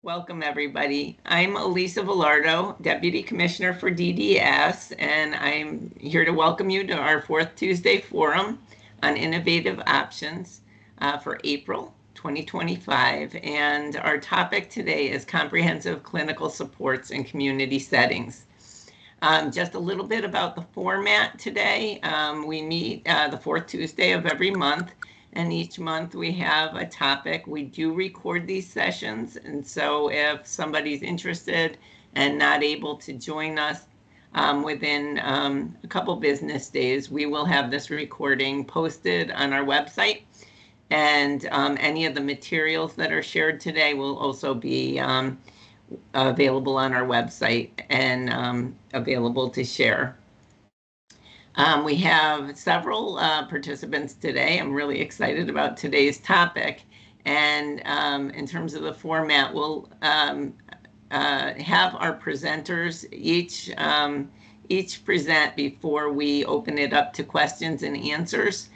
Welcome, everybody. I'm Elisa Velardo, Deputy Commissioner for DDS, and I'm here to welcome you to our fourth Tuesday Forum on Innovative Options for April 2025. And our topic today is comprehensive clinical supports in community settings. Just a little bit about the format today. We meet the fourth Tuesday of every month. And each month we have a topic. We do record these sessions. And so if somebody's interested and not able to join us within a couple business days, we will have this recording posted on our website. And any of the materials that are shared today will also be available on our website and available to share. We have several participants today. I'm really excited about today's topic. And in terms of the format, we'll have our presenters each present before we open it up to questions and answers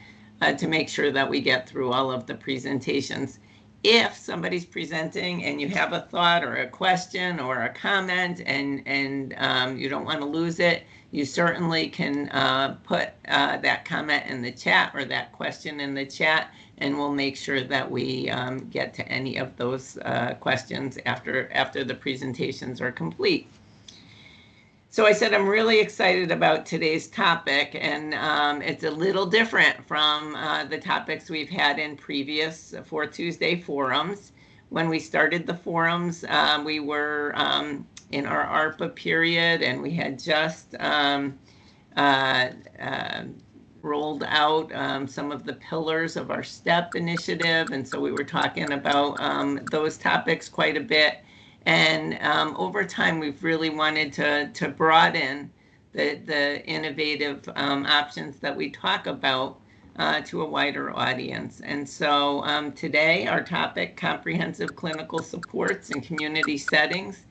to make sure that we get through all of the presentations. If somebody's presenting and you have a thought or a question or a comment and you don't want to lose it, you certainly can put that comment in the chat or that question in the chat, and we'll make sure that we get to any of those questions after the presentations are complete. So I said I'm really excited about today's topic, and it's a little different from the topics we've had in previous Fourth Tuesday forums. When we started the forums, we were in our ARPA period, and we had just rolled out some of the pillars of our STEP initiative, and so we were talking about those topics quite a bit. And over time, we've really wanted to broaden the innovative options that we talk about to a wider audience. And so today, our topic, comprehensive clinical supports in community settings,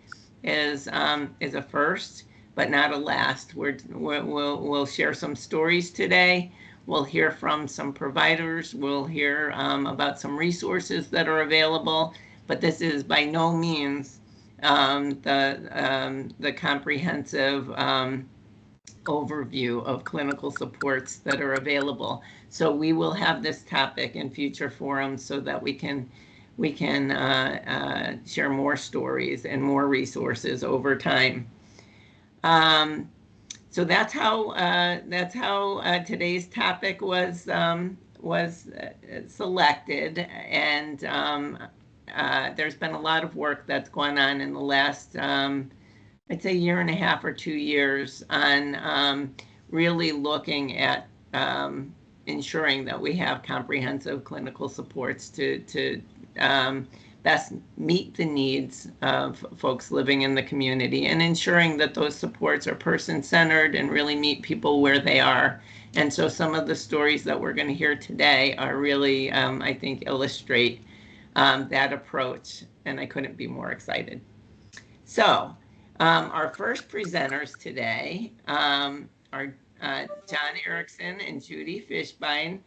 is a first, but not a last. We'll share some stories today. We'll hear from some providers. We'll hear about some resources that are available, but this is by no means the comprehensive overview of clinical supports that are available. So we will have this topic in future forums so that we can share more stories and more resources over time. So that's how today's topic was selected, and there's been a lot of work that's gone on in the last, I'd say, year and a half or 2 years on really looking at ensuring that we have comprehensive clinical supports to best meet the needs of folks living in the community, and ensuring that those supports are person-centered and really meet people where they are. And so some of the stories that we're going to hear today are really, I think, illustrate that approach, and I couldn't be more excited. So our first presenters today are John Erickson and Judy Fishbein,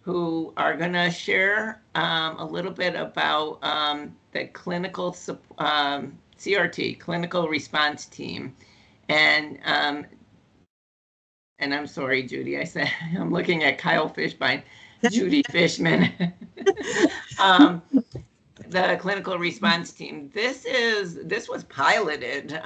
who are going to share a little bit about the clinical CRT, clinical response team. And I'm sorry, Judy, I said, I'm looking at Kyle Fishbein, Judy Fishman. The clinical response team. This was piloted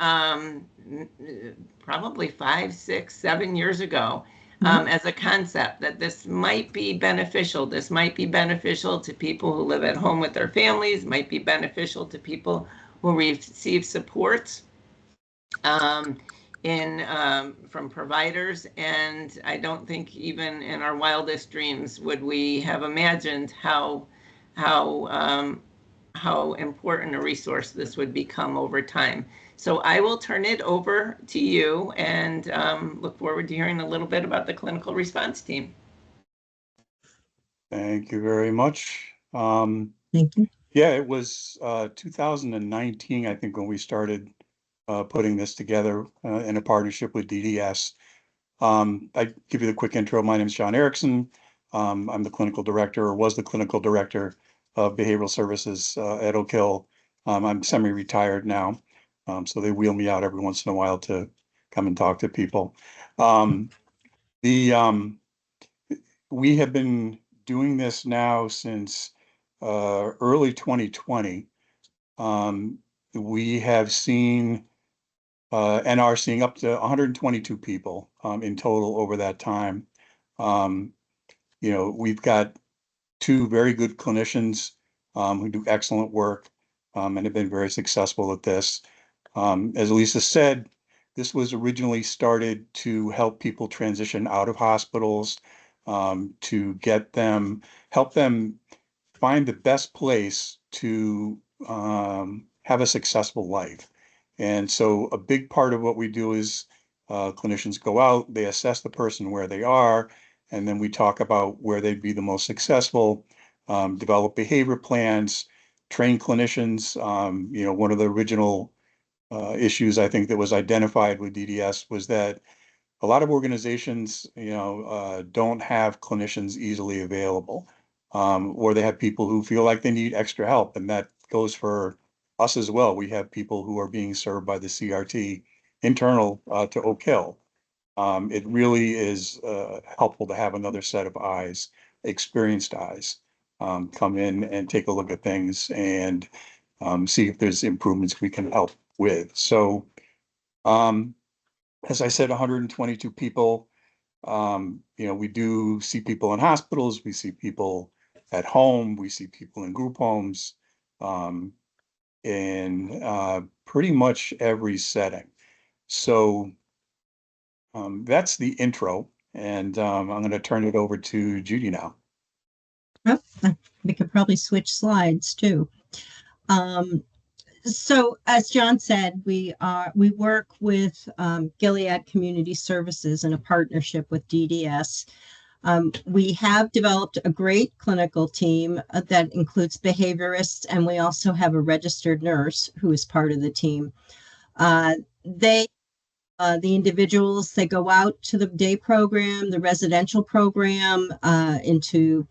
probably 5, 6, 7 years ago as a concept that this might be beneficial. This might be beneficial to people who live at home with their families, might be beneficial to people who receive supports from providers. And I don't think even in our wildest dreams would we have imagined how important a resource this would become over time. So I will turn it over to you, and look forward to hearing a little bit about the clinical response team. Thank you very much. Thank you. Yeah, it was 2019, I think, when we started putting this together in a partnership with DDS. I give you the quick intro. My name is John Erickson. I'm the clinical director, or was the clinical director of behavioral services at Oak Hill I'm semi-retired now, so they wheel me out every once in a while to come and talk to people. Um, the We have been doing this now since early 2020. Um, we have seen and are seeing up to 122 people in total over that time. Um, we've got two very good clinicians who do excellent work and have been very successful at this. As Lisa said, this was originally started to help people transition out of hospitals, to help them find the best place to have a successful life. And so a big part of what we do is clinicians go out, they assess the person where they are, and then we talk about where they'd be the most successful, develop behavior plans, train clinicians. One of the original issues I think that was identified with DDS was that a lot of organizations, don't have clinicians easily available, or they have people who feel like they need extra help, and that goes for us as well. We have people who are being served by the CRT internal to Oak Hill. It really is helpful to have another set of eyes, experienced eyes, come in and take a look at things and see if there's improvements we can help with. So, as I said, 122 people. We do see people in hospitals, we see people at home, we see people in group homes, in pretty much every setting. So that's the intro, and I'm going to turn it over to Judy now. Oh, we could probably switch slides too. So as John said, we work with Gilead Community Services in a partnership with DDS. We have developed a great clinical team that includes behaviorists, and we also have a registered nurse who is part of the team. The individuals, they go out to the day program, the residential program, into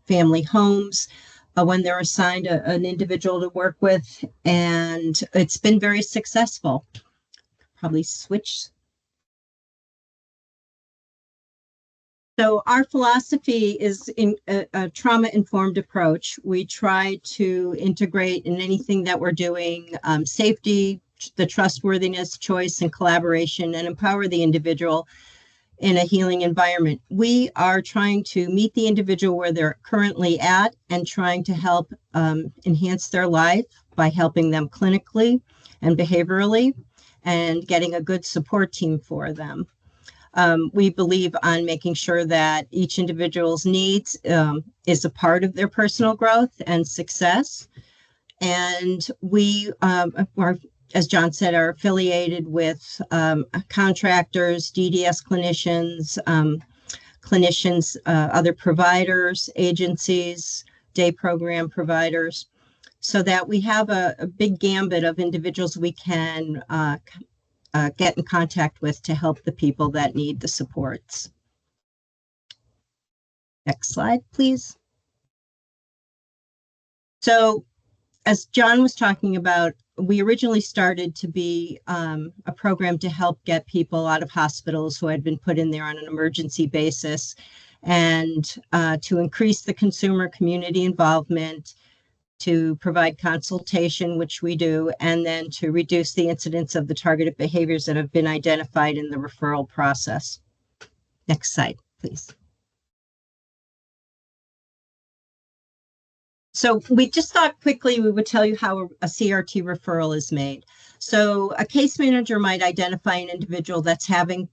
family homes when they're assigned an individual to work with, and it's been very successful. Probably switch. So our philosophy is in a trauma-informed approach. We try to integrate in anything that we're doing safety, the trustworthiness, choice, and collaboration, and empower the individual in a healing environment. We are trying to meet the individual where they're currently at and trying to help enhance their life by helping them clinically and behaviorally and getting a good support team for them. We believe on making sure that each individual's needs is a part of their personal growth and success. And we are, as John said, are affiliated with contractors, DDS clinicians, other providers, agencies, day program providers, so that we have a big gambit of individuals we can get in contact with to help the people that need the supports. Next slide, please. So, as John was talking about, we originally started to be a program to help get people out of hospitals who had been put in there on an emergency basis, and to increase the consumer community involvement, to provide consultation, which we do, and then to reduce the incidence of the targeted behaviors that have been identified in the referral process. Next slide, please. So we just thought quickly we would tell you how a CRT referral is made. So a case manager might identify an individual that's having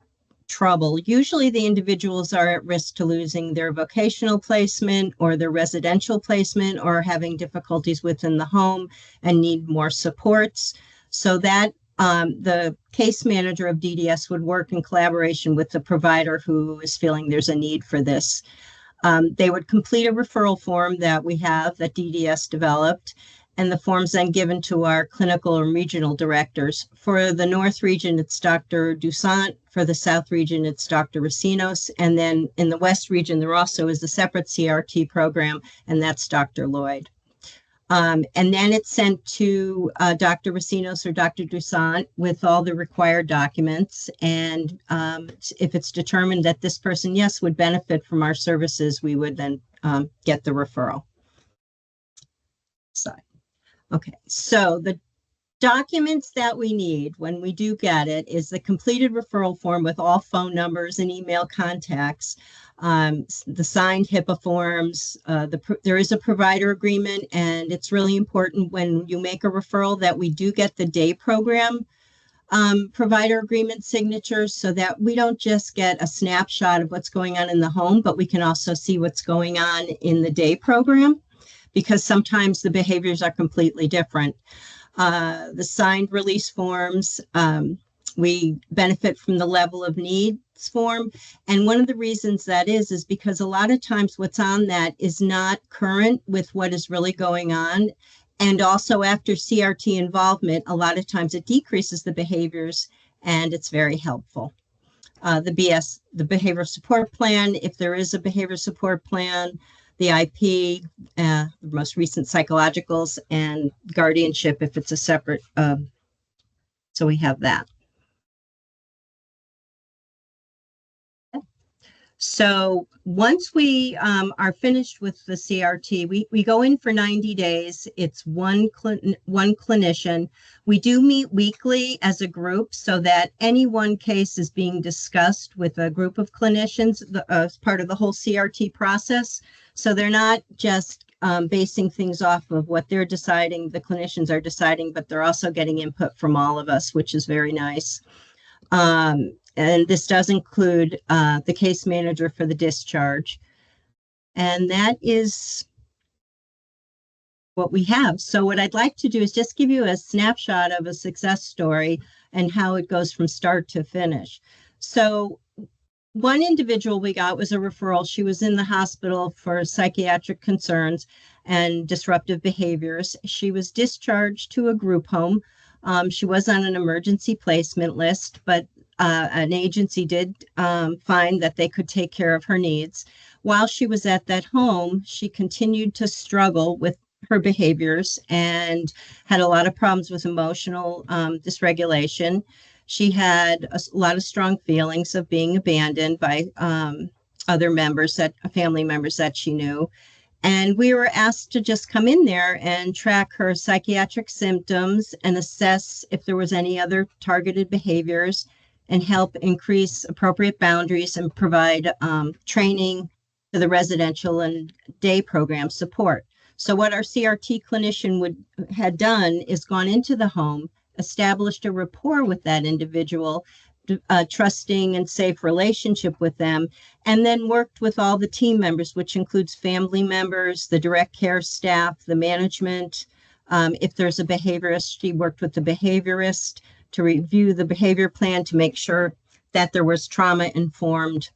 trouble. Usually the individuals are at risk to losing their vocational placement or their residential placement, or having difficulties within the home and need more supports. So that the case manager of DDS would work in collaboration with the provider who is feeling there's a need for this. They would complete a referral form that we have that DDS developed, and the form's then given to our clinical and regional directors. For the North region, it's Dr. Dusant. For the South region, it's Dr. Racinos. And then in the West region, there also is a separate CRT program, and that's Dr. Lloyd. And then it's sent to Dr. Racinos or Dr. Dusant with all the required documents. And if it's determined that this person, yes, would benefit from our services, we would then get the referral. So, okay, so the documents that we need when we do get it is the completed referral form with all phone numbers and email contacts, the signed HIPAA forms. There is a provider agreement, and it's really important when you make a referral that we do get the day program provider agreement signatures, so that we don't just get a snapshot of what's going on in the home, but we can also see what's going on in the day program, because sometimes the behaviors are completely different. The signed release forms, we benefit from the level of needs form. And one of the reasons that is because a lot of times what's on that is not current with what is really going on. And also after CRT involvement, a lot of times it decreases the behaviors, and it's very helpful. The behavioral support plan, if there is a behavior support plan, the IP, the most recent psychologicals, and guardianship if it's a separate. So we have that. So once we are finished with the CRT, we go in for 90 days. It's one clinician. We do meet weekly as a group so that any one case is being discussed with a group of clinicians as part of the whole CRT process. So they're not just basing things off of what they're deciding, the clinicians are deciding, but they're also getting input from all of us, which is very nice. And this does include the case manager for the discharge. And that is what we have. So what I'd like to do is just give you a snapshot of a success story and how it goes from start to finish. So one individual we got was a referral. She was in the hospital for psychiatric concerns and disruptive behaviors. She was discharged to a group home. She was on an emergency placement list, but an agency did find that they could take care of her needs. While she was at that home, she continued to struggle with her behaviors and had a lot of problems with emotional dysregulation. She had a lot of strong feelings of being abandoned by other family members that she knew. And we were asked to just come in there and track her psychiatric symptoms and assess if there was any other targeted behaviors, and help increase appropriate boundaries and provide training to the residential and day program support. So what our CRT clinician had done is gone into the home, established a rapport with that individual, trusting and safe relationship with them, and then worked with all the team members, which includes family members, the direct care staff, the management. If there's a behaviorist, she worked with the behaviorist to review the behavior plan to make sure that there was trauma informed.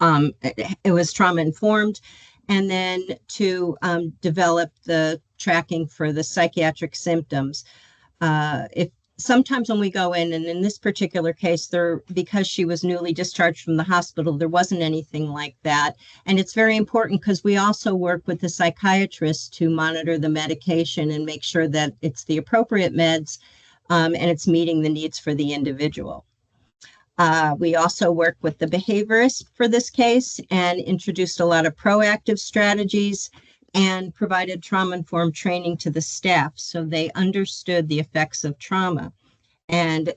It was trauma informed, and then to develop the tracking for the psychiatric symptoms. If sometimes when we go in, and in this particular case, because she was newly discharged from the hospital, there wasn't anything like that. And it's very important because we also work with the psychiatrist to monitor the medication and make sure that it's the appropriate meds, and it's meeting the needs for the individual. We also work with the behaviorist for this case and introduced a lot of proactive strategies and provided trauma-informed training to the staff so they understood the effects of trauma, and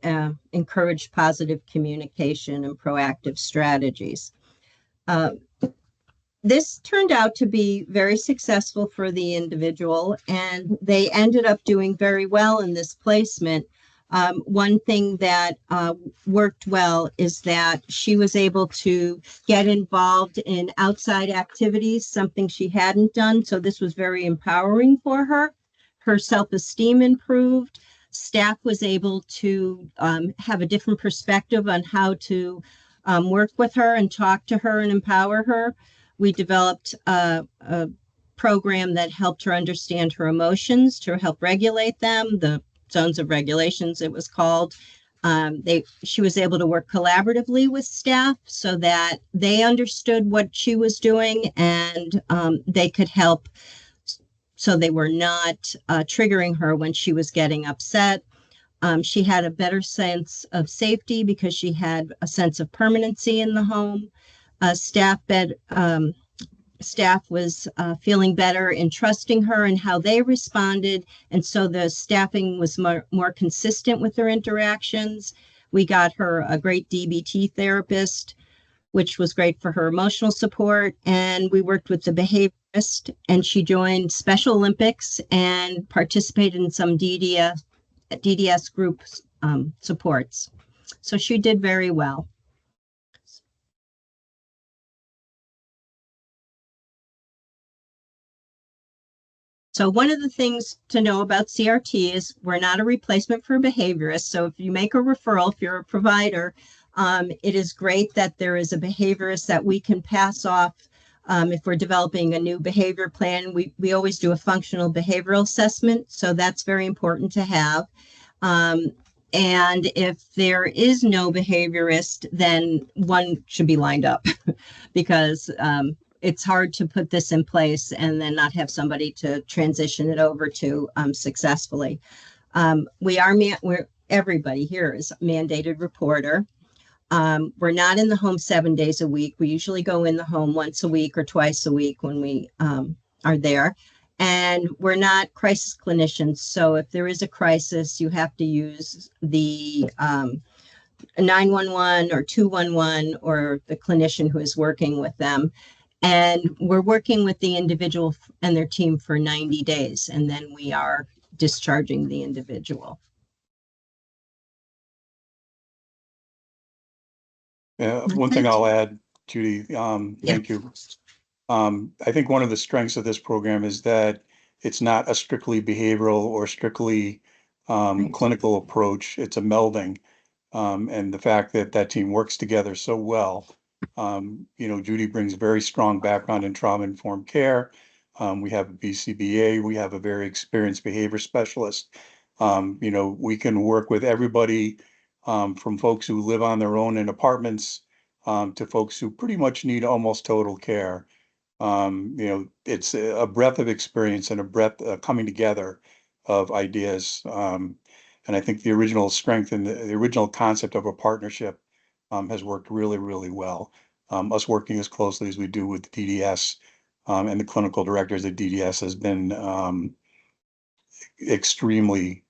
encouraged positive communication and proactive strategies. This turned out to be very successful for the individual, and they ended up doing very well in this placement. One thing that worked well is that she was able to get involved in outside activities, something she hadn't done. So this was very empowering for her. Her self-esteem improved. Staff was able to have a different perspective on how to work with her and talk to her and empower her. We developed a program that helped her understand her emotions, to help regulate them, the zones of regulations, it was called. She was able to work collaboratively with staff so that they understood what she was doing, and they could help so they were not triggering her when she was getting upset. She had a better sense of safety because she had a sense of permanency in the home. Staff was feeling better in trusting her and how they responded. And so the staffing was more consistent with their interactions. We got her a great DBT therapist, which was great for her emotional support. And we worked with the behaviorist, and she joined Special Olympics and participated in some DDS group supports. So she did very well. So one of the things to know about CRT is we're not a replacement for behaviorists. So if you make a referral, if you're a provider, it is great that there is a behaviorist that we can pass off. If we're developing a new behavior plan, we always do a functional behavioral assessment. So that's very important to have. And if there is no behaviorist, then one should be lined up because it's hard to put this in place and then not have somebody to transition it over to successfully. Everybody here is a mandated reporter. We're not in the home 7 days a week. We usually go in the home once a week or twice a week when we are there. And we're not crisis clinicians. So if there is a crisis, you have to use the 911 or 211 or the clinician who is working with them. And we're working with the individual and their team for 90 days, and then we are discharging the individual. One thing I'll add, Judy, thank you. I think one of the strengths of this program is that it's not a strictly behavioral or strictly clinical approach. It's a melding. And the fact that that team works together so well. Judy brings a very strong background in trauma-informed care. We have a BCBA. We have a very experienced behavior specialist. We can work with everybody from folks who live on their own in apartments to folks who pretty much need almost total care. It's a breadth of experience and a breadth coming together of ideas. And I think the original strength and the original concept of a partnership has worked really, really well. Us working as closely as we do with the DDS and the clinical directors at DDS has been extremely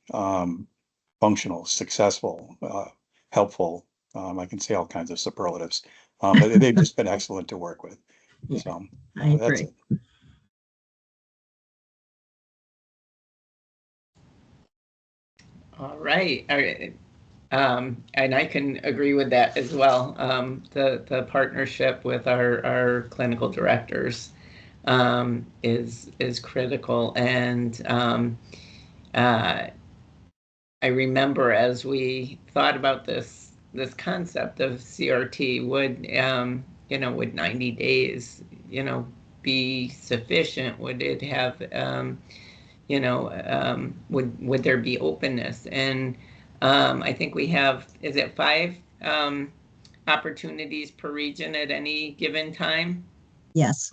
functional, successful, helpful. I can say all kinds of superlatives, but they've just been excellent to work with. Yeah, So I agree. that's it. All right. And I can agree with that as well. The partnership with our clinical directors is critical. And I remember as we thought about this concept of CRT, would 90 days, be sufficient? Would it have, would there be openness? And I think we have, is it 5 opportunities per region at any given time? Yes.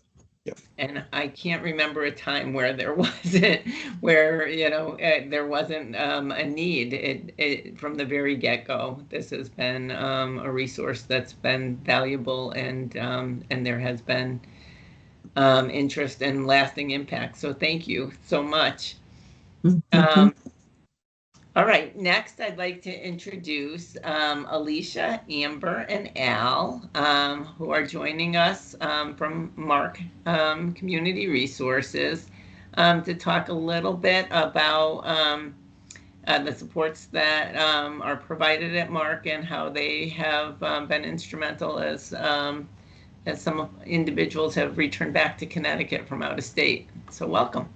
And I can't remember a time where there wasn't, there wasn't a need. It from the very get-go. This has been a resource that's been valuable, and there has been interest and lasting impact. So thank you so much. All right, next I'd like to introduce Alicia, Amber, and Al, who are joining us from MARC Community Resources to talk a little bit about the supports that are provided at MARC and how they have been instrumental as some individuals have returned back to Connecticut from out of state. So welcome.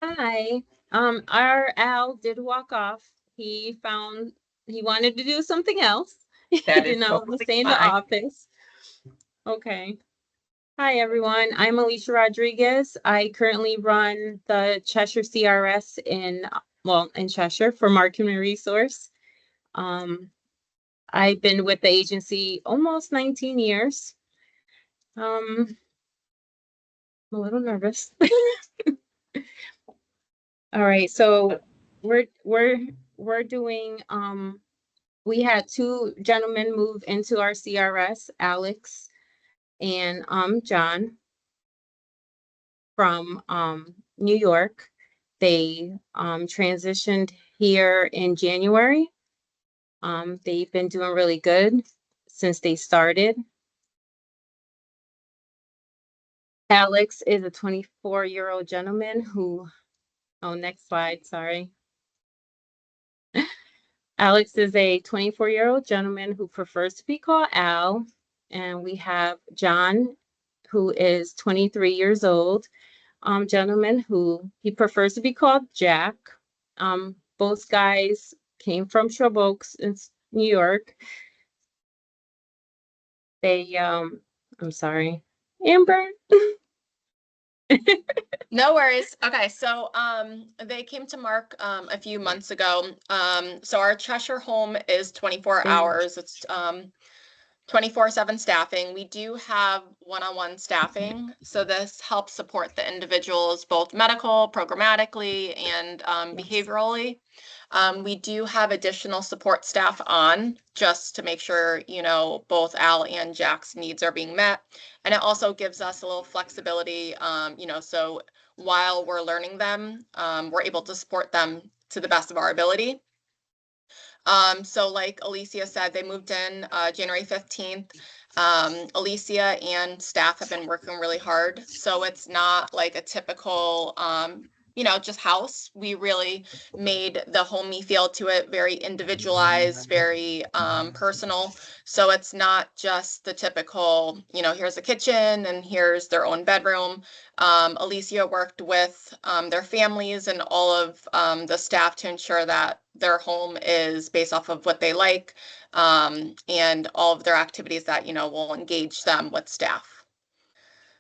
Hi. Our Al did walk off. He wanted to do something else. That is totally stay in fine. the office. Okay. Hi, everyone. I'm Alicia Rodriguez. I currently run the Cheshire CRS in Cheshire for MARC Community Resource. I've been with the agency almost 19 years. a little nervous. All right, so we're doing we had two gentlemen move into our CRS, Alex and John from New York. They transitioned here in January. They've been doing really good since they started. Alex is a 24-year-old gentleman who, oh, next slide, sorry. Alex is a 24-year-old gentleman who prefers to be called Al. And we have John, who is 23 years old, gentleman who he prefers to be called Jack. Both guys came from Shrub Oaks in New York. They, I'm sorry, Amber. No worries. Okay, so they came to Mark a few months ago. So our Cheshire home is 24 hours. It's 24/7 staffing. We do have one-on-one staffing, so this helps support the individuals both medical, programmatically, and behaviorally. We do have additional support staff on just to make sure, you know, both Al and Jack's needs are being met. And it also gives us a little flexibility, you know, so while we're learning them, we're able to support them to the best of our ability. So like Alicia said, they moved in January 15th. Alicia and staff have been working really hard. So it's not like a typical, you know, just house. We really made the homey feel to it very individualized, very personal. So it's not just the typical, you know, here's a kitchen and here's their own bedroom. Alicia worked with their families and all of the staff to ensure that their home is based off of what they like, and all of their activities that, you know, will engage them with staff.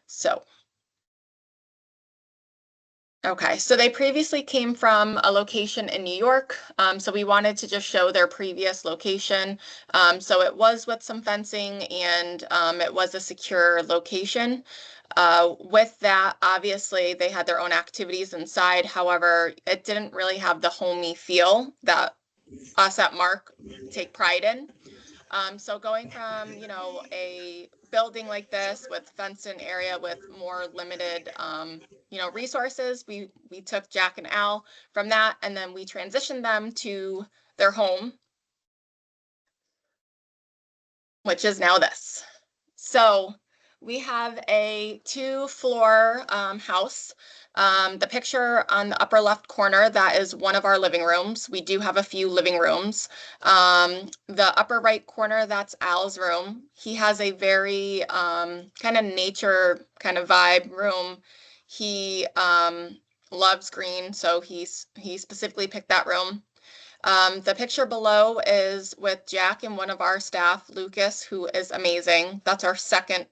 So, okay, so they previously came from a location in New York, so we wanted to just show their previous location. So it was with some fencing and it was a secure location. With that, obviously, they had their own activities inside. However, it didn't really have the homey feel that us at Mark take pride in. So going from, you know, a building like this with fenced-in area with more limited, you know, resources, we took Jack and Al from that, and then we transitioned them to their home, which is now this. So we have a 2-floor house. The picture on the upper left corner, that is one of our living rooms. We do have a few living rooms. The upper right corner, that's Al's room. He has a very kind of nature kind of vibe room. He loves green, so he specifically picked that room. The picture below is with Jack and one of our staff, Lucas, who is amazing. That's our second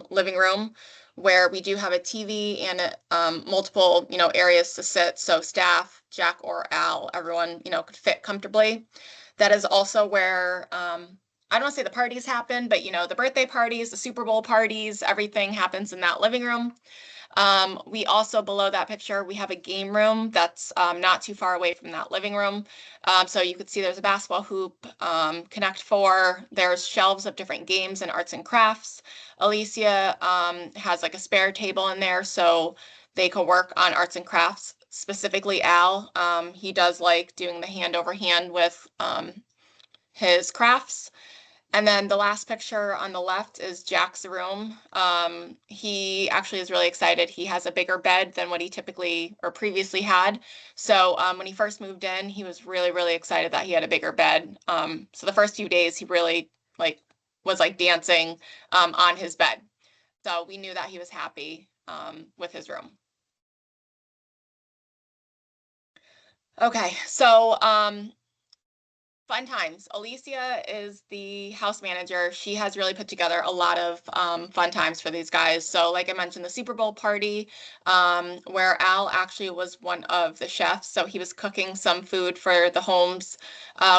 living room, where we do have a TV and multiple, you know, areas to sit. So staff, Jack or Al, everyone, you know, could fit comfortably. That is also where, I don't want to say the parties happen, but, you know, the birthday parties, the Super Bowl parties, everything happens in that living room. We also, below that picture, we have a game room that's not too far away from that living room. So you could see there's a basketball hoop, Connect 4, there's shelves of different games and arts and crafts. Alicia has like a spare table in there, so they could work on arts and crafts. Specifically Al, he does like doing the hand over hand with his crafts. And then the last picture on the left is Jack's room. He actually is really excited. He has a bigger bed than what he typically or previously had. So when he first moved in, he was really, really excited that he had a bigger bed. So the first few days, he really was dancing on his bed. So we knew that he was happy with his room. Okay, so Fun times. Alicia is the house manager. She has really put together a lot of fun times for these guys. So like I mentioned, the Super Bowl party, where Al actually was one of the chefs. So he was cooking some food for the homes.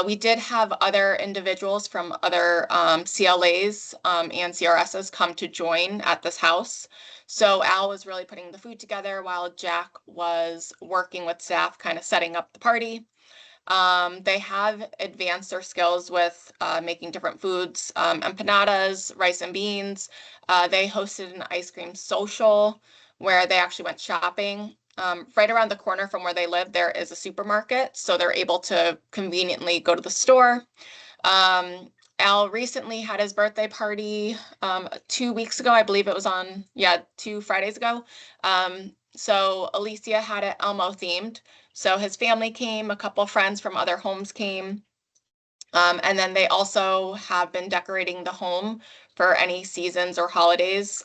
We did have other individuals from other CLAs and CRSs come to join at this house. So Al was really putting the food together while Jack was working with staff, kind of setting up the party. They have advanced their skills with making different foods, empanadas, rice and beans. They hosted an ice cream social where they actually went shopping. Right around the corner from where they live, there is a supermarket, so they're able to conveniently go to the store. Al recently had his birthday party 2 weeks ago. I believe it was on, 2 Fridays ago. So Alicia had it Elmo themed. So his family came, a couple friends from other homes came. And then they also have been decorating the home for any seasons or holidays.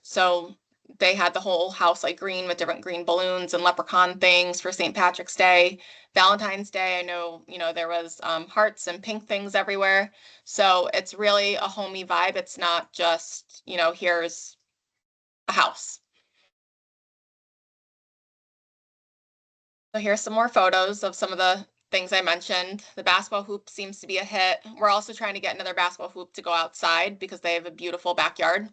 So they had the whole house like green with different green balloons and leprechaun things for St. Patrick's Day. Valentine's Day, I know, there was hearts and pink things everywhere. So it's really a homey vibe. It's not just, here's a house. So here's some more photos of some of the things I mentioned. The basketball hoop seems to be a hit. We're also trying to get another basketball hoop to go outside because they have a beautiful backyard.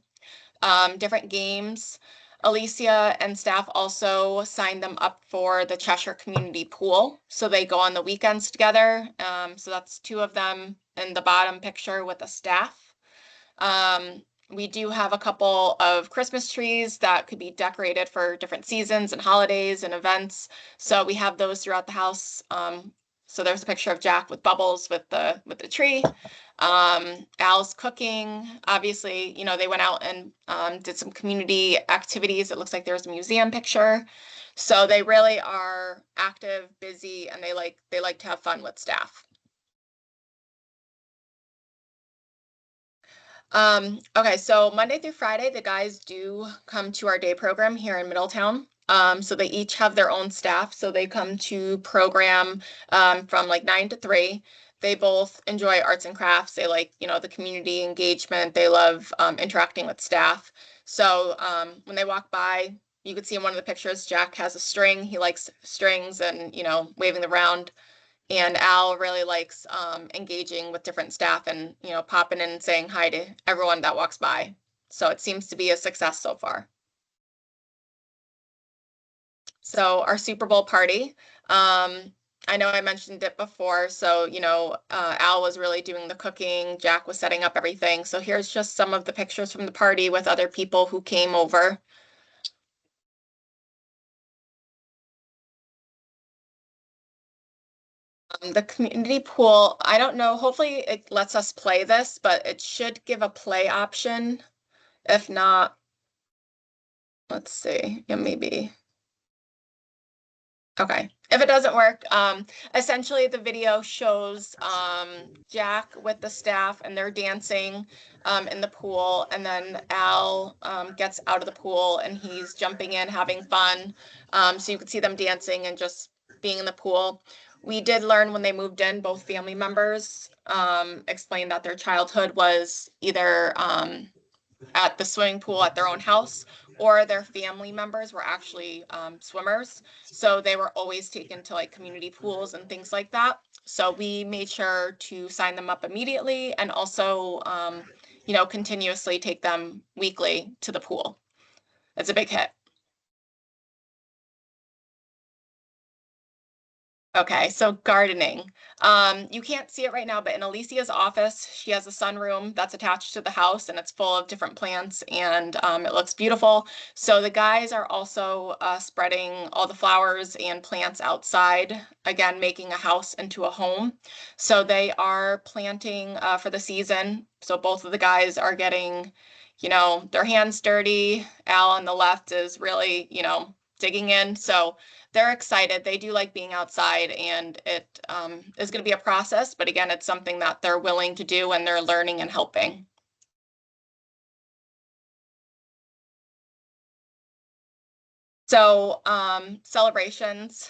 Different games. Alicia and staff also signed them up for the Cheshire Community Pool. So they go on the weekends together. So that's 2 of them in the bottom picture with the staff. We do have a couple of Christmas trees that could be decorated for different seasons and holidays and events. So we have those throughout the house. So there's a picture of Jack with bubbles with the tree. Al's cooking. Obviously, they went out and did some community activities. It looks like there's a museum picture. So they really are active, busy, and they like to have fun with staff. Okay, so Monday through Friday, the guys do come to our day program here in Middletown. So they each have their own staff. So they come to program from like 9 to 3. They both enjoy arts and crafts. They like, the community engagement. They love interacting with staff. So when they walk by, you could see in one of the pictures, Jack has a string. He likes strings and, waving them around. And Al really likes engaging with different staff and, popping in and saying hi to everyone that walks by. So it seems to be a success so far. So our Super Bowl party, I know I mentioned it before. So, Al was really doing the cooking. Jack was setting up everything. So here's just some of the pictures from the party with other people who came over. The community pool, I don't know, hopefully it lets us play this, but it should give a play option. If not, let's see, maybe. Okay, if it doesn't work, essentially the video shows Jack with the staff and they're dancing in the pool, and then Al gets out of the pool and he's jumping in, having fun. So you can see them dancing and just being in the pool. We did learn when they moved in, both family members explained that their childhood was either at the swimming pool at their own house, or their family members were actually swimmers. So they were always taken to like community pools and things like that. So we made sure to sign them up immediately and also, continuously take them weekly to the pool. It's a big hit. Okay, so gardening. You can't see it right now, but in Alicia's office, she has a sunroom that's attached to the house and it's full of different plants and it looks beautiful. So the guys are also spreading all the flowers and plants outside, again, making a house into a home. So they are planting for the season. So both of the guys are getting, their hands dirty. Al on the left is really, digging in. So they're excited. They do like being outside, and it is going to be a process. But again, it's something that they're willing to do and they're learning and helping. So celebrations.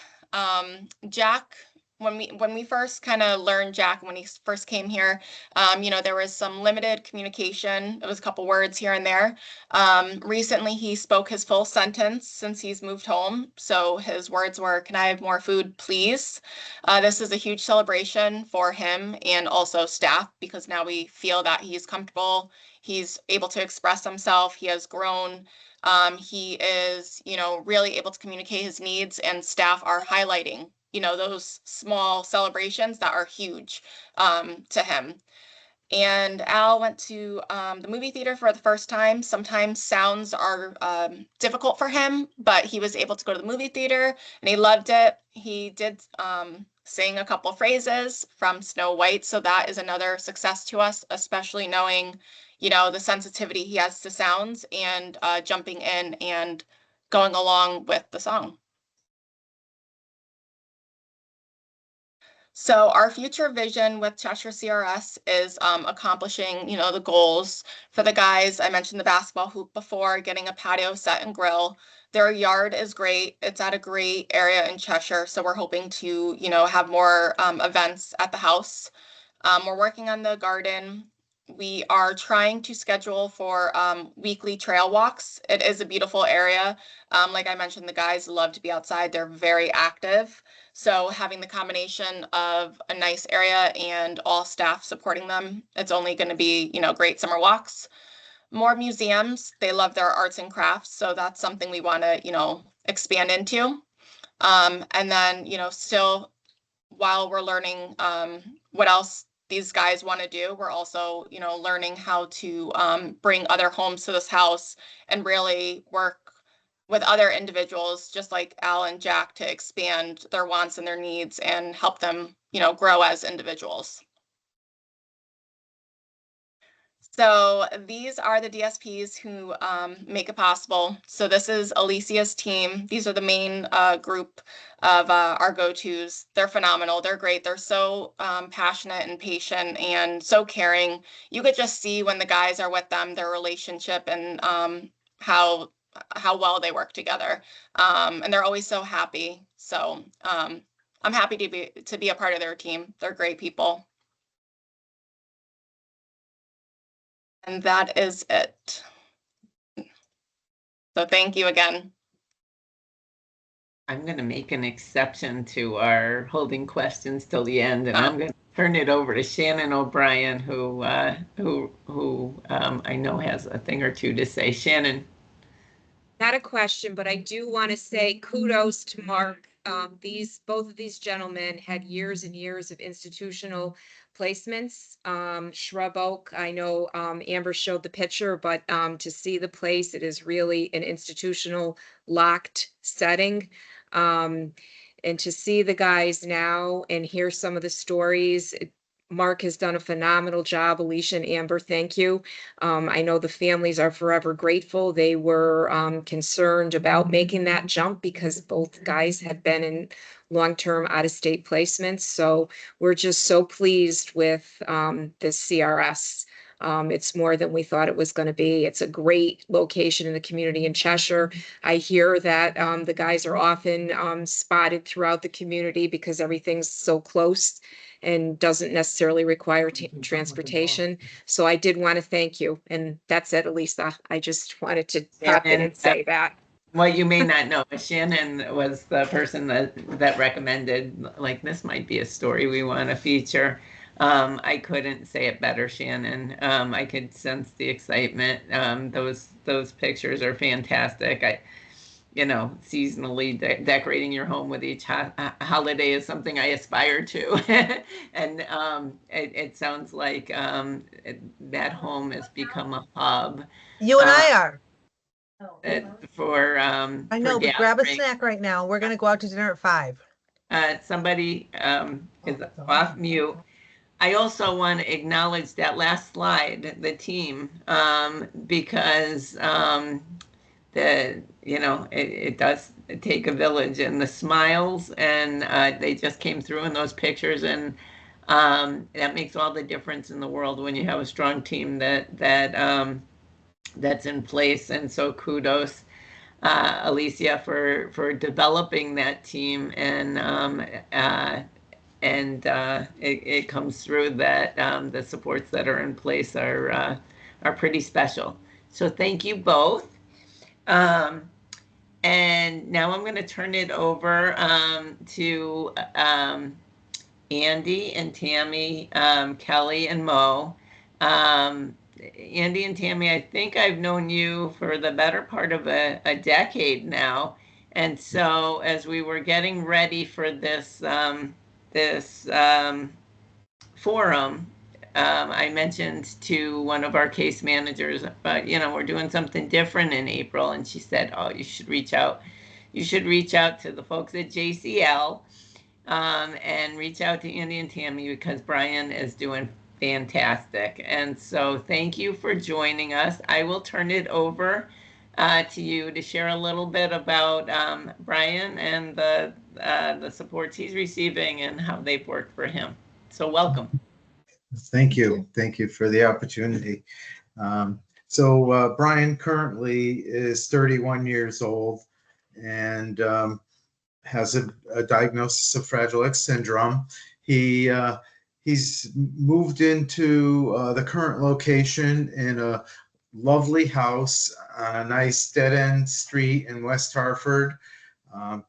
Jack when we first kind of learned Jack, when he first came here, there was some limited communication. It was a couple words here and there. Recently, he spoke his full sentence since he's moved home. So his words were, "Can I have more food, please?" This is a huge celebration for him and also staff, because now we feel that he's comfortable. He's able to express himself. He has grown. He is, really able to communicate his needs, and staff are highlighting, those small celebrations that are huge to him. And Al went to the movie theater for the first time. Sometimes sounds are difficult for him, but he was able to go to the movie theater and he loved it. He did sing a couple phrases from Snow White, so that is another success to us, especially knowing, the sensitivity he has to sounds, and jumping in and going along with the song. So our future vision with Cheshire CRS is accomplishing, the goals for the guys. I mentioned the basketball hoop before, getting a patio set and grill. Their yard is great. It's at a great area in Cheshire, so we're hoping to, have more events at the house. We're working on the garden. We are trying to schedule for weekly trail walks. It is a beautiful area. Like I mentioned, the guys love to be outside. They're very active. So having the combination of a nice area and all staff supporting them, it's only going to be, great summer walks. More museums. They love their arts and crafts. So that's something we want to, expand into. And then, still, while we're learning what else these guys want to do, we're also, learning how to bring other homes to this house and really work with other individuals, just like Al and Jack, to expand their wants and their needs and help them, grow as individuals. So these are the DSPs who make it possible. So this is Alicia's team. These are the main group of our go-tos. They're phenomenal. They're great. They're so passionate and patient and so caring. You could just see when the guys are with them, their relationship and how well they work together. And they're always so happy. So I'm happy to be a part of their team. They're great people. And that is it. So thank you again. I'm going to make an exception to our holding questions till the end, and I'm going to turn it over to Shannon O'Brien, who I know has a thing or two to say. Shannon. Not a question, but I do want to say kudos to Mark. Both of these gentlemen had years and years of institutional placements. Shrub Oak, I know Amber showed the picture, but to see the place, it is really an institutional locked setting. And to see the guys now and hear some of the stories, Mark has done a phenomenal job. Alicia and Amber, thank you. I know the families are forever grateful. They were concerned about making that jump because both guys had been in long-term out-of-state placements. So we're just so pleased with this CRS. It's more than we thought it was going to be. It's a great location in the community in Cheshire. I hear that the guys are often spotted throughout the community because everything's so close and doesn't necessarily require transportation. So I did want to thank you. And that's it, Elisa. I just wanted to pop in and say that. Well, you may not know, but Shannon was the person that recommended, like, this might be a story we want to feature. I couldn't say it better, Shannon. I could sense the excitement. Those pictures are fantastic. Seasonally decorating your home with each holiday is something I aspire to. And it sounds like that home has become a hub. You and I are. For I know, but grab a snack right now. We're going to go out to dinner at 5. Somebody is off mute. I also want to acknowledge that last slide, the team, because it does take a village, and the smiles, and they just came through in those pictures, and that makes all the difference in the world when you have a strong team that's in place. And so kudos, Alicia, for developing that team, and it comes through that the supports that are in place are pretty special. So thank you both. And now I'm going to turn it over to Andy and Tammy, Kelly and Mo. Andy and Tammy, I think I've known you for the better part of a decade now. And so as we were getting ready for this forum, I mentioned to one of our case managers, but we're doing something different in April. And she said, oh, you should reach out. You should reach out to the folks at JCL and reach out to Andy and Tammy because Brian is doing fantastic. And so thank you for joining us. I will turn it over to you to share a little bit about Brian and the supports he's receiving and how they've worked for him. So welcome. Thank you. Thank you for the opportunity. So Brian currently is 31 years old and has a diagnosis of Fragile X syndrome. He's moved into the current location in a lovely house on a nice dead-end street in West Hartford,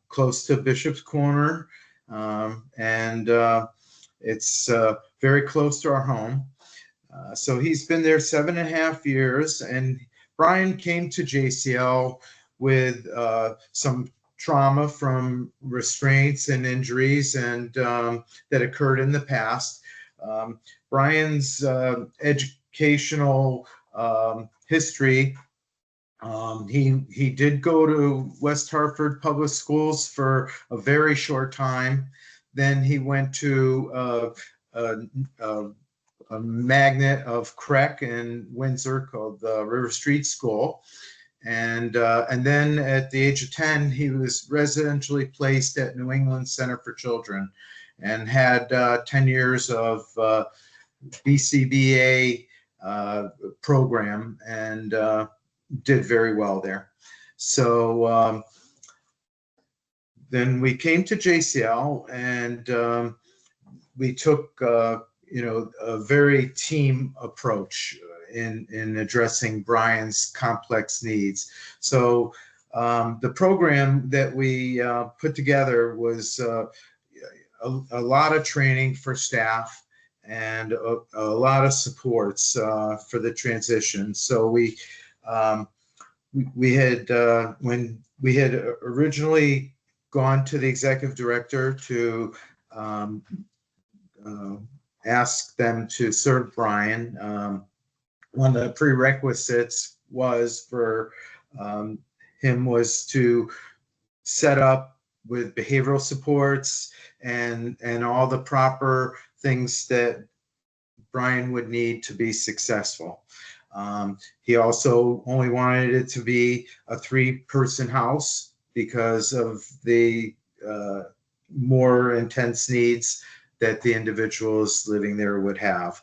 close to Bishop's Corner, and it's very close to our home. So he's been there 7.5 years, and Brian came to JCL with some trauma from restraints and injuries and that occurred in the past. Brian's educational history, he did go to West Hartford Public Schools for a very short time. Then he went to a magnet of CREC in Windsor called the River Street School. And then at the age of 10, he was residentially placed at New England Center for Children and had 10 years of BCBA program and did very well there. So then we came to JCL and we took a very team approach in addressing Brian's complex needs. So the program that we put together was a lot of training for staff and a lot of supports for the transition. So we had when we had originally gone to the executive director to ask them to serve Brian. One of the prerequisites was for him was to set up with behavioral supports and all the proper things that Brian would need to be successful. He also only wanted it to be a 3-person house because of the more intense needs that the individuals living there would have.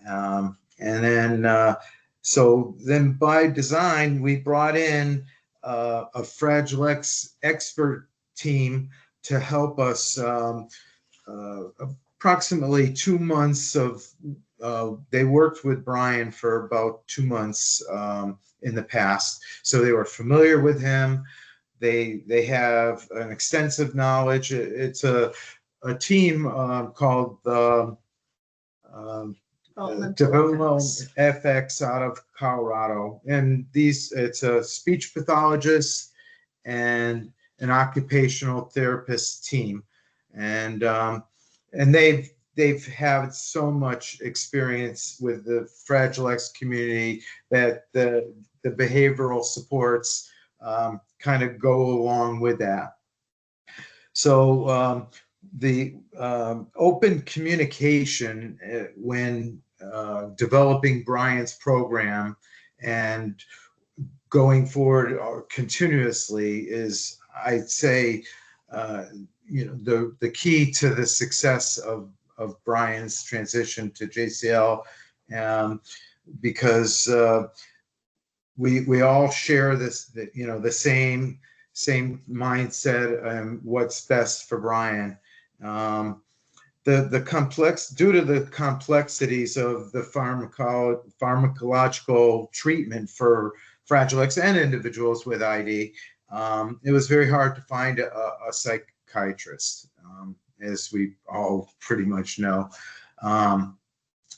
And then, so then by design, we brought in a Fragile X expert team to help us approximately 2 months of, they worked with Brian for about 2 months in the past. So they were familiar with him. They have an extensive knowledge. It's a team called Development FX out of Colorado, and it's a speech pathologist and an occupational therapist team, and they've had so much experience with the Fragile X community that the behavioral supports kind of go along with that. So the open communication when developing Brian's program and going forward continuously is, I'd say, the key to the success of Brian's transition to JCL, because we all share this, the same mindset and what's best for Brian. due to the complexities of the pharmacological treatment for Fragile X and individuals with ID, it was very hard to find a psychiatrist, as we all pretty much know.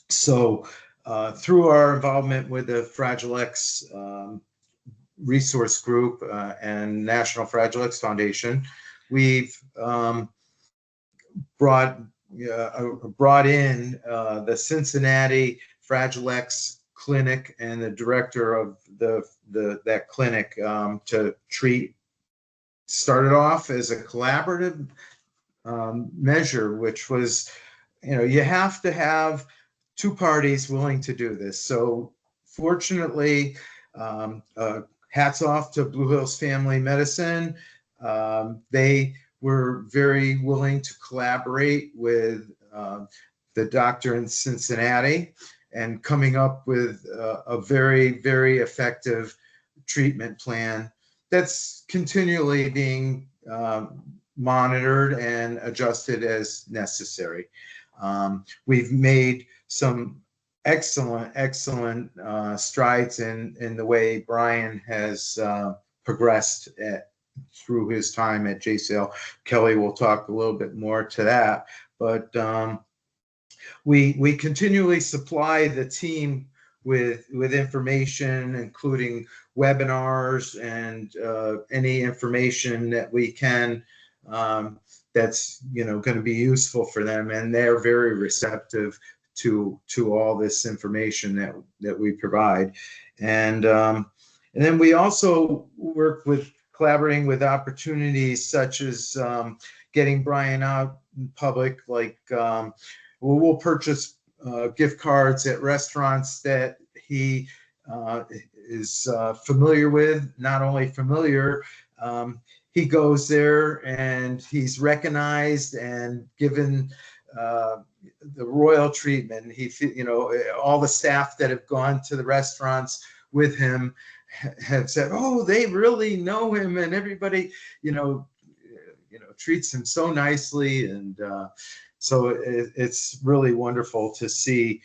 So through our involvement with the Fragile X resource group and National Fragile X Foundation, we've brought in the Cincinnati Fragile X Clinic and the director of that clinic to treat. Started off as a collaborative measure, which was, you have to have two parties willing to do this. So fortunately, hats off to Blue Hills Family Medicine. They were very willing to collaborate with the doctor in Cincinnati and coming up with a very, very effective treatment plan that's continually being monitored and adjusted as necessary. We've made some excellent strides in the way Brian has progressed through his time at JCL. Kelly will talk a little bit more to that, but we continually supply the team with information, including webinars and any information that we can that's going to be useful for them, and they're very receptive to all this information that we provide. And then we also work with collaborating with opportunities such as getting Brian out in public, like we'll purchase gift cards at restaurants that he is familiar with. Not only familiar, he goes there and he's recognized and given the royal treatment. All the staff that have gone to the restaurants with him have said, "Oh, they really know him," and everybody, treats him so nicely, and so it's really wonderful to see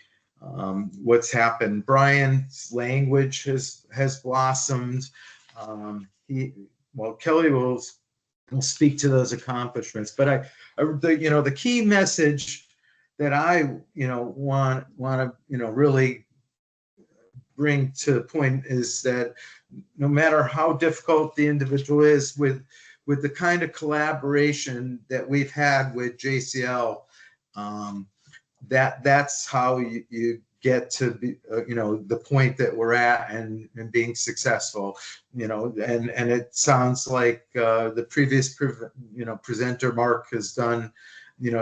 what's happened. Brian's language has blossomed. Kelly will speak to those accomplishments, but the key message that I want to really bring to the point is that no matter how difficult the individual is, with the kind of collaboration that we've had with JCL, that's how you get to be, the point that we're at and being successful, and it sounds like the previous presenter Mark has done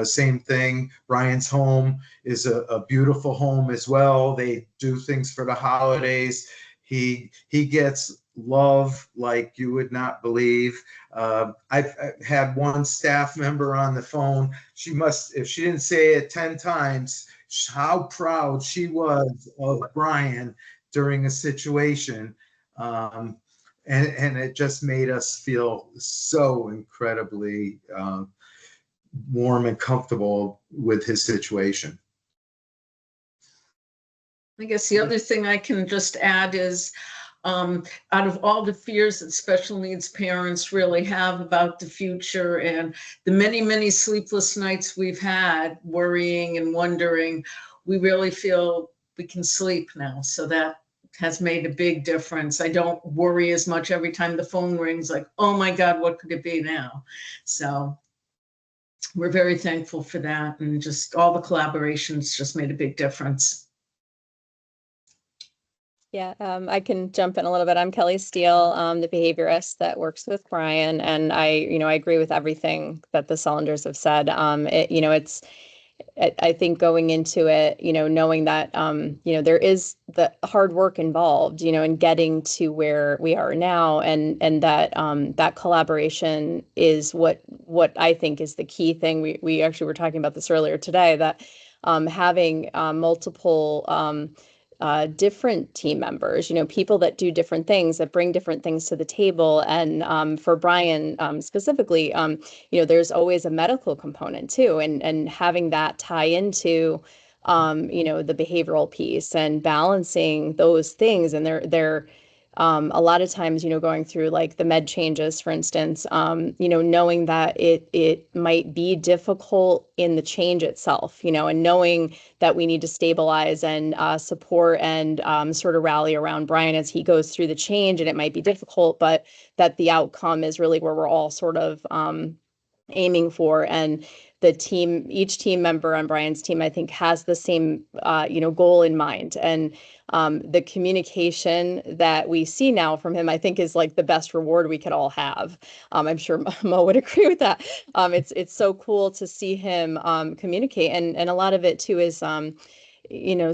same thing. Brian's home is a beautiful home as well. They do things for the holidays. He gets love like you would not believe. I've had one staff member on the phone. She must, if she didn't say it 10 times, how proud she was of Brian during a situation. And it just made us feel so incredibly warm and comfortable with his situation. I guess the other thing I can just add is, out of all the fears that special needs parents really have about the future and the many, many sleepless nights we've had worrying and wondering, we really feel we can sleep now. So that has made a big difference. I don't worry as much every time the phone rings, like, oh my God, what could it be now? So we're very thankful for that. And just all the collaborations just made a big difference. Yeah, I can jump in a little bit. I'm Kelly Steele, the behaviorist that works with Brian, and I agree with everything that the Sullenders have said. I think going into it, knowing that, there is the hard work involved, in getting to where we are now, and that that collaboration is what I think is the key thing. We actually were talking about this earlier today, that having multiple different team members, people that do different things, that bring different things to the table. And for Brian specifically, there's always a medical component too, and having that tie into the behavioral piece and balancing those things. And they're a lot of times, going through like the med changes, for instance, knowing that it might be difficult in the change itself, and knowing that we need to stabilize and support and sort of rally around Brian as he goes through the change, and it might be difficult, but that the outcome is really where we're all sort of aiming for. And each team member on Brian's team, I think, has the same, goal in mind. And the communication that we see now from him, I think, is like the best reward we could all have. I'm sure Mo would agree with that. It's so cool to see him communicate. And a lot of it too is,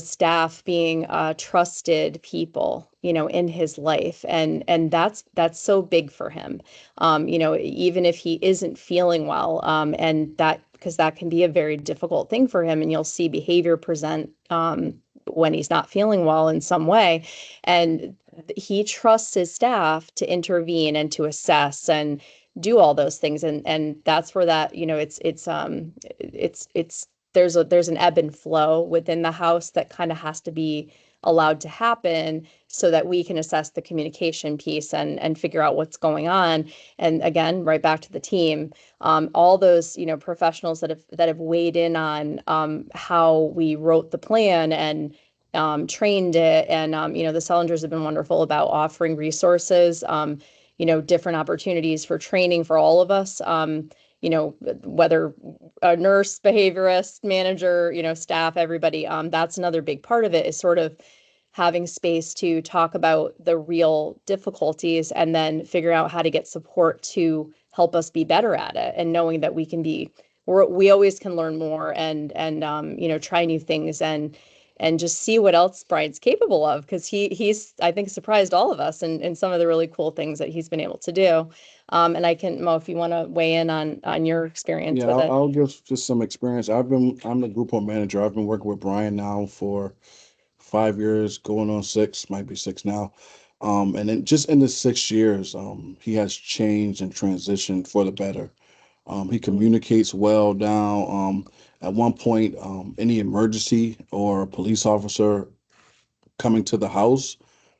staff being trusted people, in his life. And that's so big for him. Even if he isn't feeling well, and because that can be a very difficult thing for him, and you'll see behavior present when he's not feeling well in some way. And he trusts his staff to intervene and to assess and do all those things. And that's where that, there's an ebb and flow within the house that kind of has to be allowed to happen so that we can assess the communication piece and figure out what's going on. And again, right back to the team, all those, professionals that have weighed in on how we wrote the plan and trained it. And, the Sellingers have been wonderful about offering resources, different opportunities for training for all of us. Whether a nurse, behaviorist, manager, staff, everybody, that's another big part of it, is sort of having space to talk about the real difficulties and then figure out how to get support to help us be better at it, and knowing that we always can learn more and try new things and just see what else Brian's capable of, because he's, I think, surprised all of us in some of the really cool things that he's been able to do. And I can, Mo, if you want to weigh in on your experience Yeah, with it. I'll give just some experience. I'm the group home manager. I've been working with Brian now for 5 years, going on 6, might be 6 now. And then just in the 6 years, he has changed and transitioned for the better. He communicates well now. At one point, any emergency or a police officer coming to the house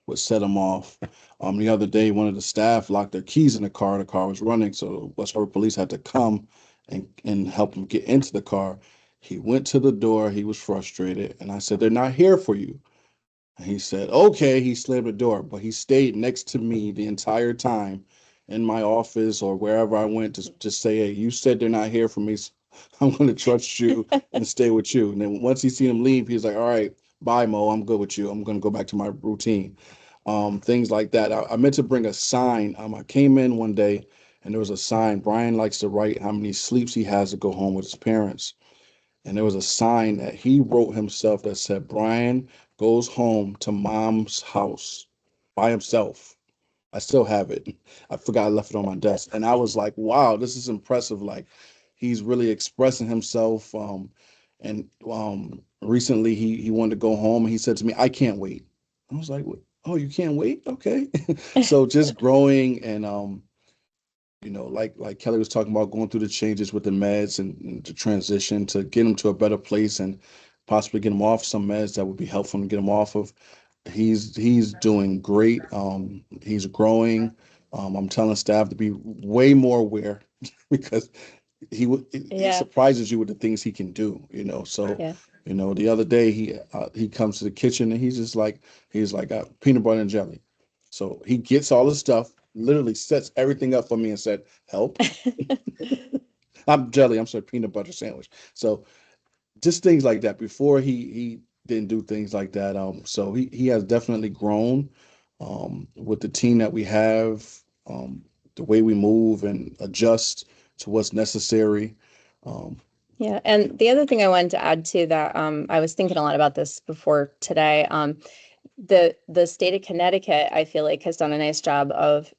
would set him off. The other day, one of the staff locked their keys in the car. The car was running, so West Hartford police had to come and help him get into the car. He went to the door. He was frustrated, and I said, "They're not here for you." And he said, "Okay." He slammed the door, but he stayed next to me the entire time in my office or wherever I went to just say, "Hey, you said they're not here for me, so I'm going to trust you and stay with you." And then once he seen him leave, he's like, "All right, bye, Mo. I'm good with you. I'm going to go back to my routine." Things like that. I meant to bring a sign. I came in one day and there was a sign. Brian likes to write how many sleeps he has to go home with his parents. And there was a sign that he wrote himself that said, "Brian goes home to mom's house by himself." I still have it. I forgot I left it on my desk. And I was like, wow, this is impressive. Like, he's really expressing himself. And recently he wanted to go home and he said to me, "I can't wait." I was like, "Oh, you can't wait? Okay." So just growing and, like Kelly was talking about, going through the changes with the meds and the transition to get him to a better place and possibly get him off some meds that would be helpful to get him off of. He's doing great. He's growing. I'm telling staff to be way more aware because he surprises you with the things he can do, So, Yeah. The other day he comes to the kitchen and he's like peanut butter and jelly. So he gets all the stuff, literally sets everything up for me and said, "Help." I'm sorry, peanut butter sandwich. So just things like that. Before he didn't do things like that. So he has definitely grown with the team that we have, the way we move and adjust to what's necessary. Yeah. And the other thing I wanted to add to that, I was thinking a lot about this before today. The state of Connecticut, I feel like, has done a nice job of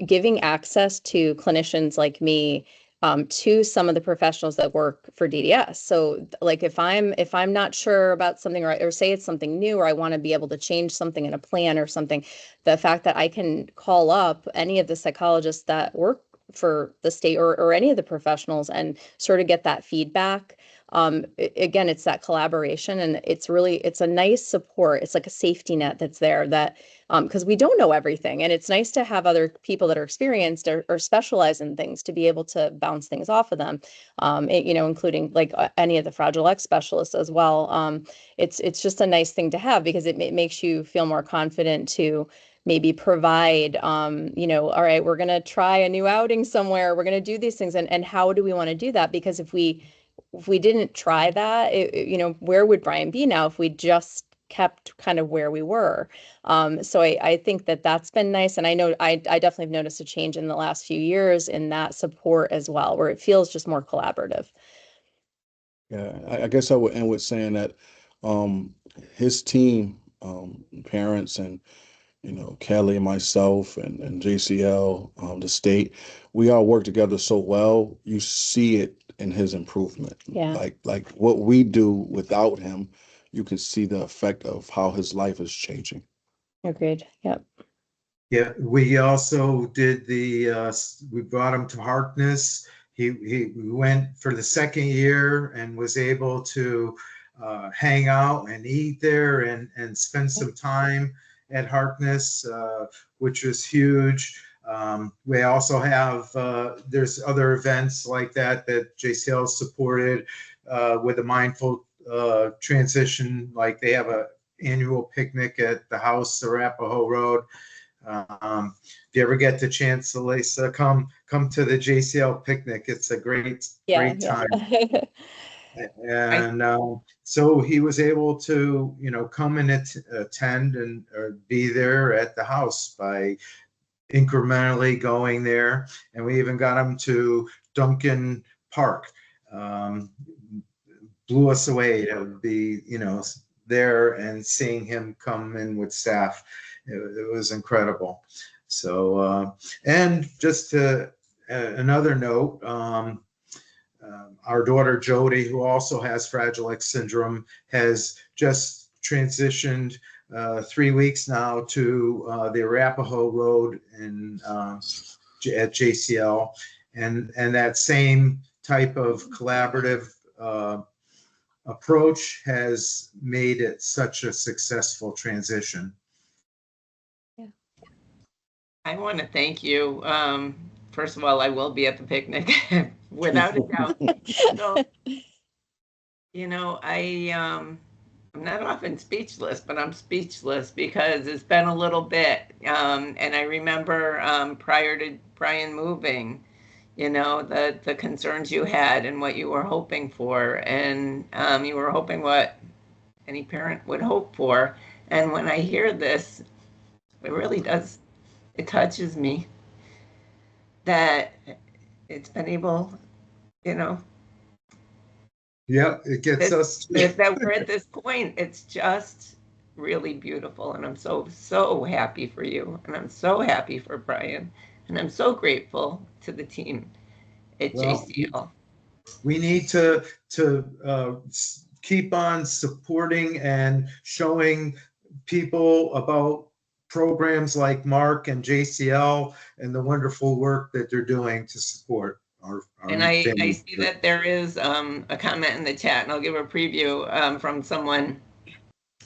giving access to clinicians like me to some of the professionals that work for DDS. So like if I'm not sure about something, or say it's something new, or I want to be able to change something in a plan or something, the fact that I can call up any of the psychologists that work for the state, or any of the professionals, and sort of get that feedback. Again, it's that collaboration, and it's a nice support. It's like a safety net that's there, that because we don't know everything, and it's nice to have other people that are experienced or specialize in things to be able to bounce things off of them, including like any of the Fragile X specialists as well. It's just a nice thing to have, because it makes you feel more confident to maybe provide, all right, we're going to try a new outing somewhere. We're going to do these things. And how do we want to do that? Because if we didn't try that, where would Brian be now if we just kept kind of where we were? So I think that's been nice. And I know I definitely have noticed a change in the last few years in that support as well, where it feels just more collaborative. Yeah, I guess I would end with saying that his team, parents and Kelly and myself and JCL, the state, we all work together so well. You see it in his improvement. Yeah. Like what we do without him, you can see the effect of how his life is changing. Agreed. Yep. Yeah, we also did we brought him to Harkness. He went for the second year and was able to hang out and eat there and spend some time at Harkness, which was huge. We also have, there's other events like that JCL supported with a mindful transition, like they have a annual picnic at the house, Arapahoe Road. If you ever get the chance, Elisa, come to the JCL picnic. It's a great time. And so he was able to, come and attend and be there at the house by incrementally going there. And we even got him to Duncan Park. Blew us away to be, there and seeing him come in with staff. It was incredible. So, and just another note, our daughter Jody, who also has Fragile X syndrome, has just transitioned 3 weeks now to the Arapahoe Road at JCL, and that same type of collaborative approach has made it such a successful transition. Yeah. I want to thank you. First of all, I will be at the picnic without a doubt. So, I'm not often speechless, but I'm speechless because it's been a little bit. And I remember prior to Brian moving, the concerns you had and what you were hoping for. And you were hoping what any parent would hope for. And when I hear this, it really does, it touches me that it's been able, Yeah, it gets us. That we're at this point. It's just really beautiful. And I'm so happy for you. And I'm so happy for Brian. And I'm so grateful to the team at JCL. We need to keep on supporting and showing people about programs like Mark and JCL and the wonderful work that they're doing to support our and I see that there is a comment in the chat, and I'll give a preview from someone,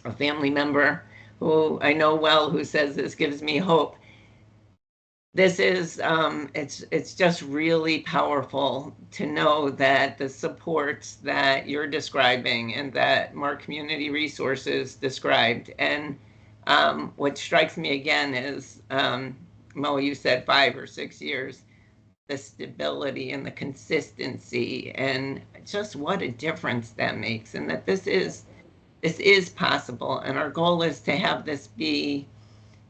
a family member who I know well, who says this gives me hope. This is, it's just really powerful to know that the supports that you're describing and that Mark Community Resources described. And what strikes me again is, Mo, you said 5 or 6 years, the stability and the consistency and just what a difference that makes. And that this is possible. And our goal is to have this be,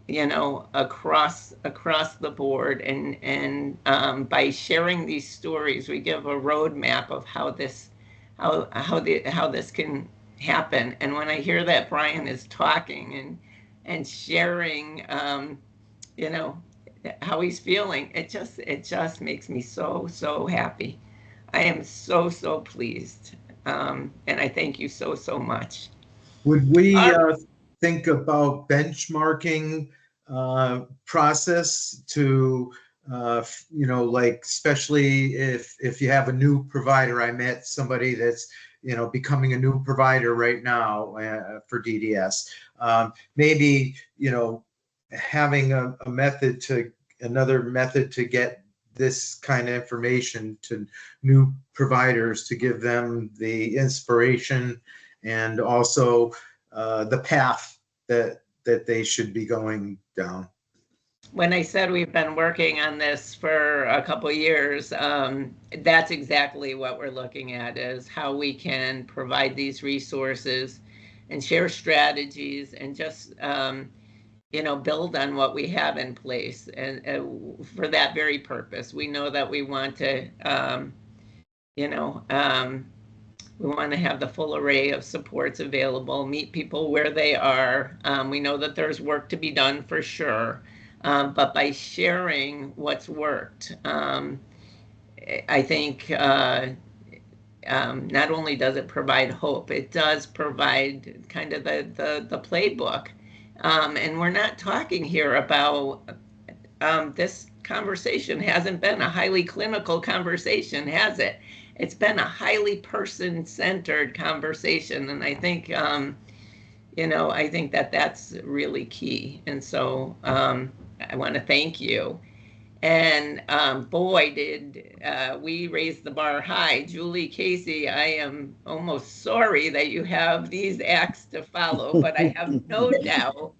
across the board, and by sharing these stories, we give a roadmap of how this can happen. And when I hear that Brian is talking and sharing, how he's feeling. It just makes me so happy. I am so pleased. And I thank you so much. Would we Uh, think about benchmarking process to, like, especially if you have a new provider? I met somebody that's, becoming a new provider right now for DDS. Maybe, having another method to get this kind of information to new providers to give them the inspiration and also the path that they should be going down. When I said we've been working on this for a couple years, that's exactly what we're looking at, is how we can provide these resources and share strategies and just build on what we have in place. And for that very purpose, we know that we want to we want to have the full array of supports available, meet people where they are. We know that there's work to be done for sure, but by sharing what's worked, I think not only does it provide hope, it does provide kind of the playbook. And we're not talking here about this conversation hasn't been a highly clinical conversation, has it? It's been a highly person-centered conversation, and I think I think that that's really key. And so I want to thank you. And boy, did we raise the bar high. Julie Casey, I am almost sorry that you have these acts to follow, but I have no doubt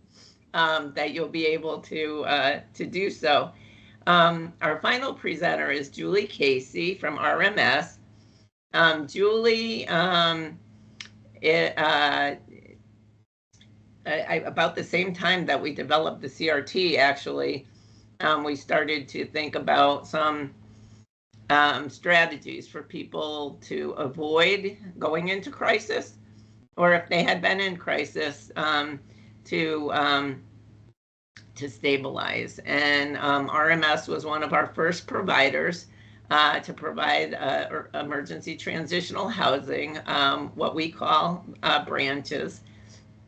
that you'll be able to do so. Our final presenter is Julie Casey from RMS. Julie, about the same time that we developed the CRT, actually, we started to think about some strategies for people to avoid going into crisis, or if they had been in crisis, to stabilize. And RMS was one of our first providers to provide emergency transitional housing, what we call branches.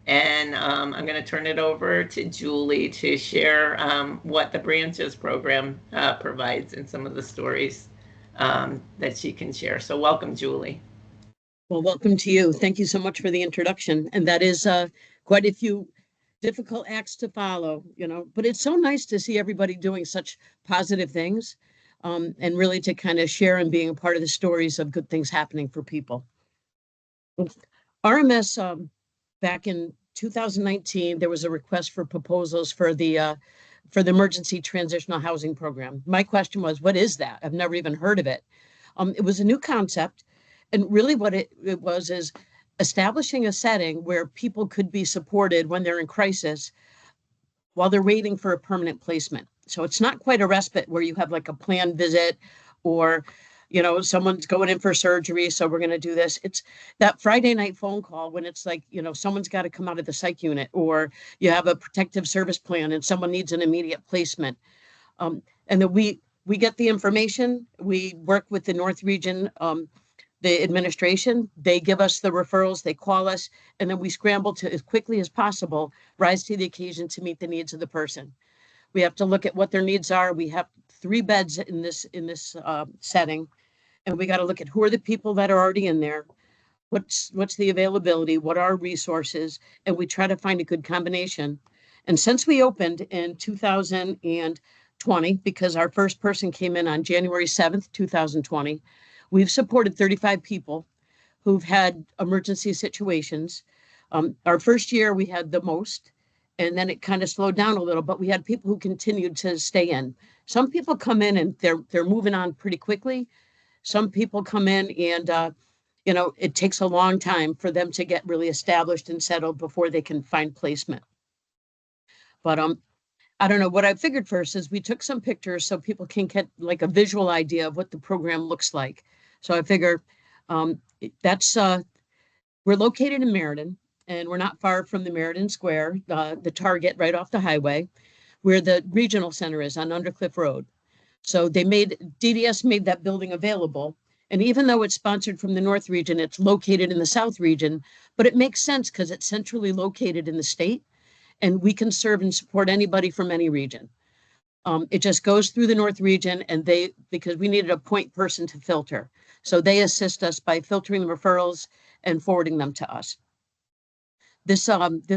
And I'm going to turn it over to Julie to share what the Branches program provides and some of the stories that she can share. So welcome, Julie. Well, welcome to you. Thank you so much for the introduction. And that is quite a few difficult acts to follow, but it's so nice to see everybody doing such positive things, and really to kind of share and being a part of the stories of good things happening for people. RMS, back in 2019, there was a request for proposals for the emergency transitional housing program. My question was, what is that? I've never even heard of it. It was a new concept, and really what it was is establishing a setting where people could be supported when they're in crisis while they're waiting for a permanent placement. So it's not quite a respite where you have like a planned visit or, someone's going in for surgery, so we're going to do this. It's that Friday night phone call when it's like, someone's got to come out of the psych unit, or you have a protective service plan and someone needs an immediate placement. And then we get the information, we work with the North Region, the administration, they give us the referrals, they call us, and then we scramble to, as quickly as possible, rise to the occasion to meet the needs of the person. We have to look at what their needs are. We have 3 beds in this setting, and we got to look at who are the people that are already in there, what's the availability, what are resources, and we try to find a good combination. And since we opened in 2020, because our first person came in on January 7th, 2020, we've supported 35 people who've had emergency situations. Our first year we had the most, and then it kind of slowed down a little, but we had people who continued to stay in. Some people come in and they're moving on pretty quickly. Some people come in and, it takes a long time for them to get really established and settled before they can find placement. But I don't know, what I figured first is we took some pictures so people can get like a visual idea of what the program looks like. So I figure we're located in Meriden, and we're not far from the Meriden Square, the Target right off the highway. where the regional center is on Undercliff Road. So DDS made that building available. And even though it's sponsored from the North region, it's located in the South region, but it makes sense because it's centrally located in the state and we can serve and support anybody from any region. It just goes through the North region and because we needed a point person to filter. So they assist us by filtering the referrals and forwarding them to us. This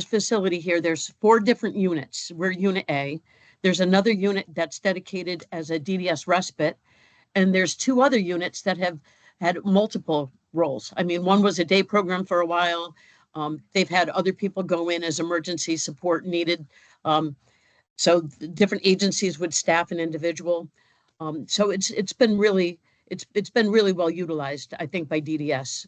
facility here, there's 4 different units. We're unit A. There's another unit that's dedicated as a DDS respite. And there's 2 other units that have had multiple roles. I mean, one was a day program for a while. They've had other people go in as emergency support needed. So different agencies would staff an individual. So it's been really well utilized, I think, by DDS.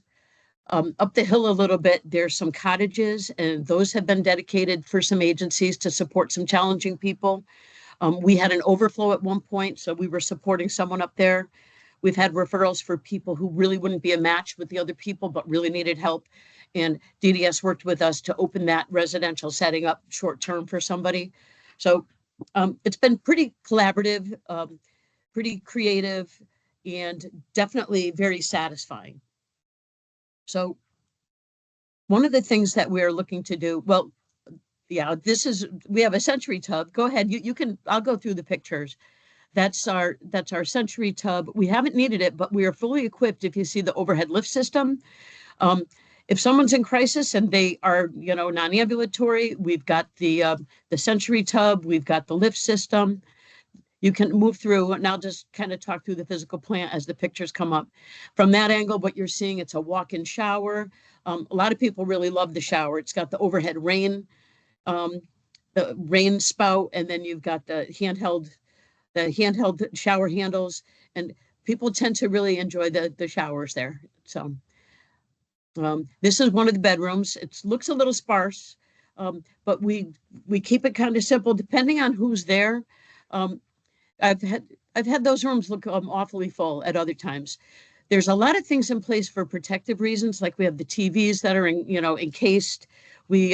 Up the hill a little bit, there's some cottages, and those have been dedicated for some agencies to support some challenging people. We had an overflow at one point, so we were supporting someone up there. We've had referrals for people who really wouldn't be a match with the other people, but really needed help. And DDS worked with us to open that residential setting up short-term for somebody. So it's been pretty collaborative, pretty creative, and definitely very satisfying. So one of the things that we're looking to do, well, yeah, we have a Century tub. Go ahead, you can, I'll go through the pictures. That's our Century tub. We haven't needed it, but we are fully equipped. If you see the overhead lift system, if someone's in crisis and they are, non-ambulatory, we've got the Century tub, we've got the lift system. You can move through, and I'll just kind of talk through the physical plant as the pictures come up. From that angle, what you're seeing, it's a walk-in shower. A lot of people really love the shower. It's got the overhead rain, the rain spout, and then you've got the handheld shower handles, and people tend to really enjoy the showers there. So this is one of the bedrooms. It looks a little sparse, but we keep it kind of simple depending on who's there. I've had those rooms look awfully full at other times. There's a lot of things in place for protective reasons, like we have the TVs that are encased. We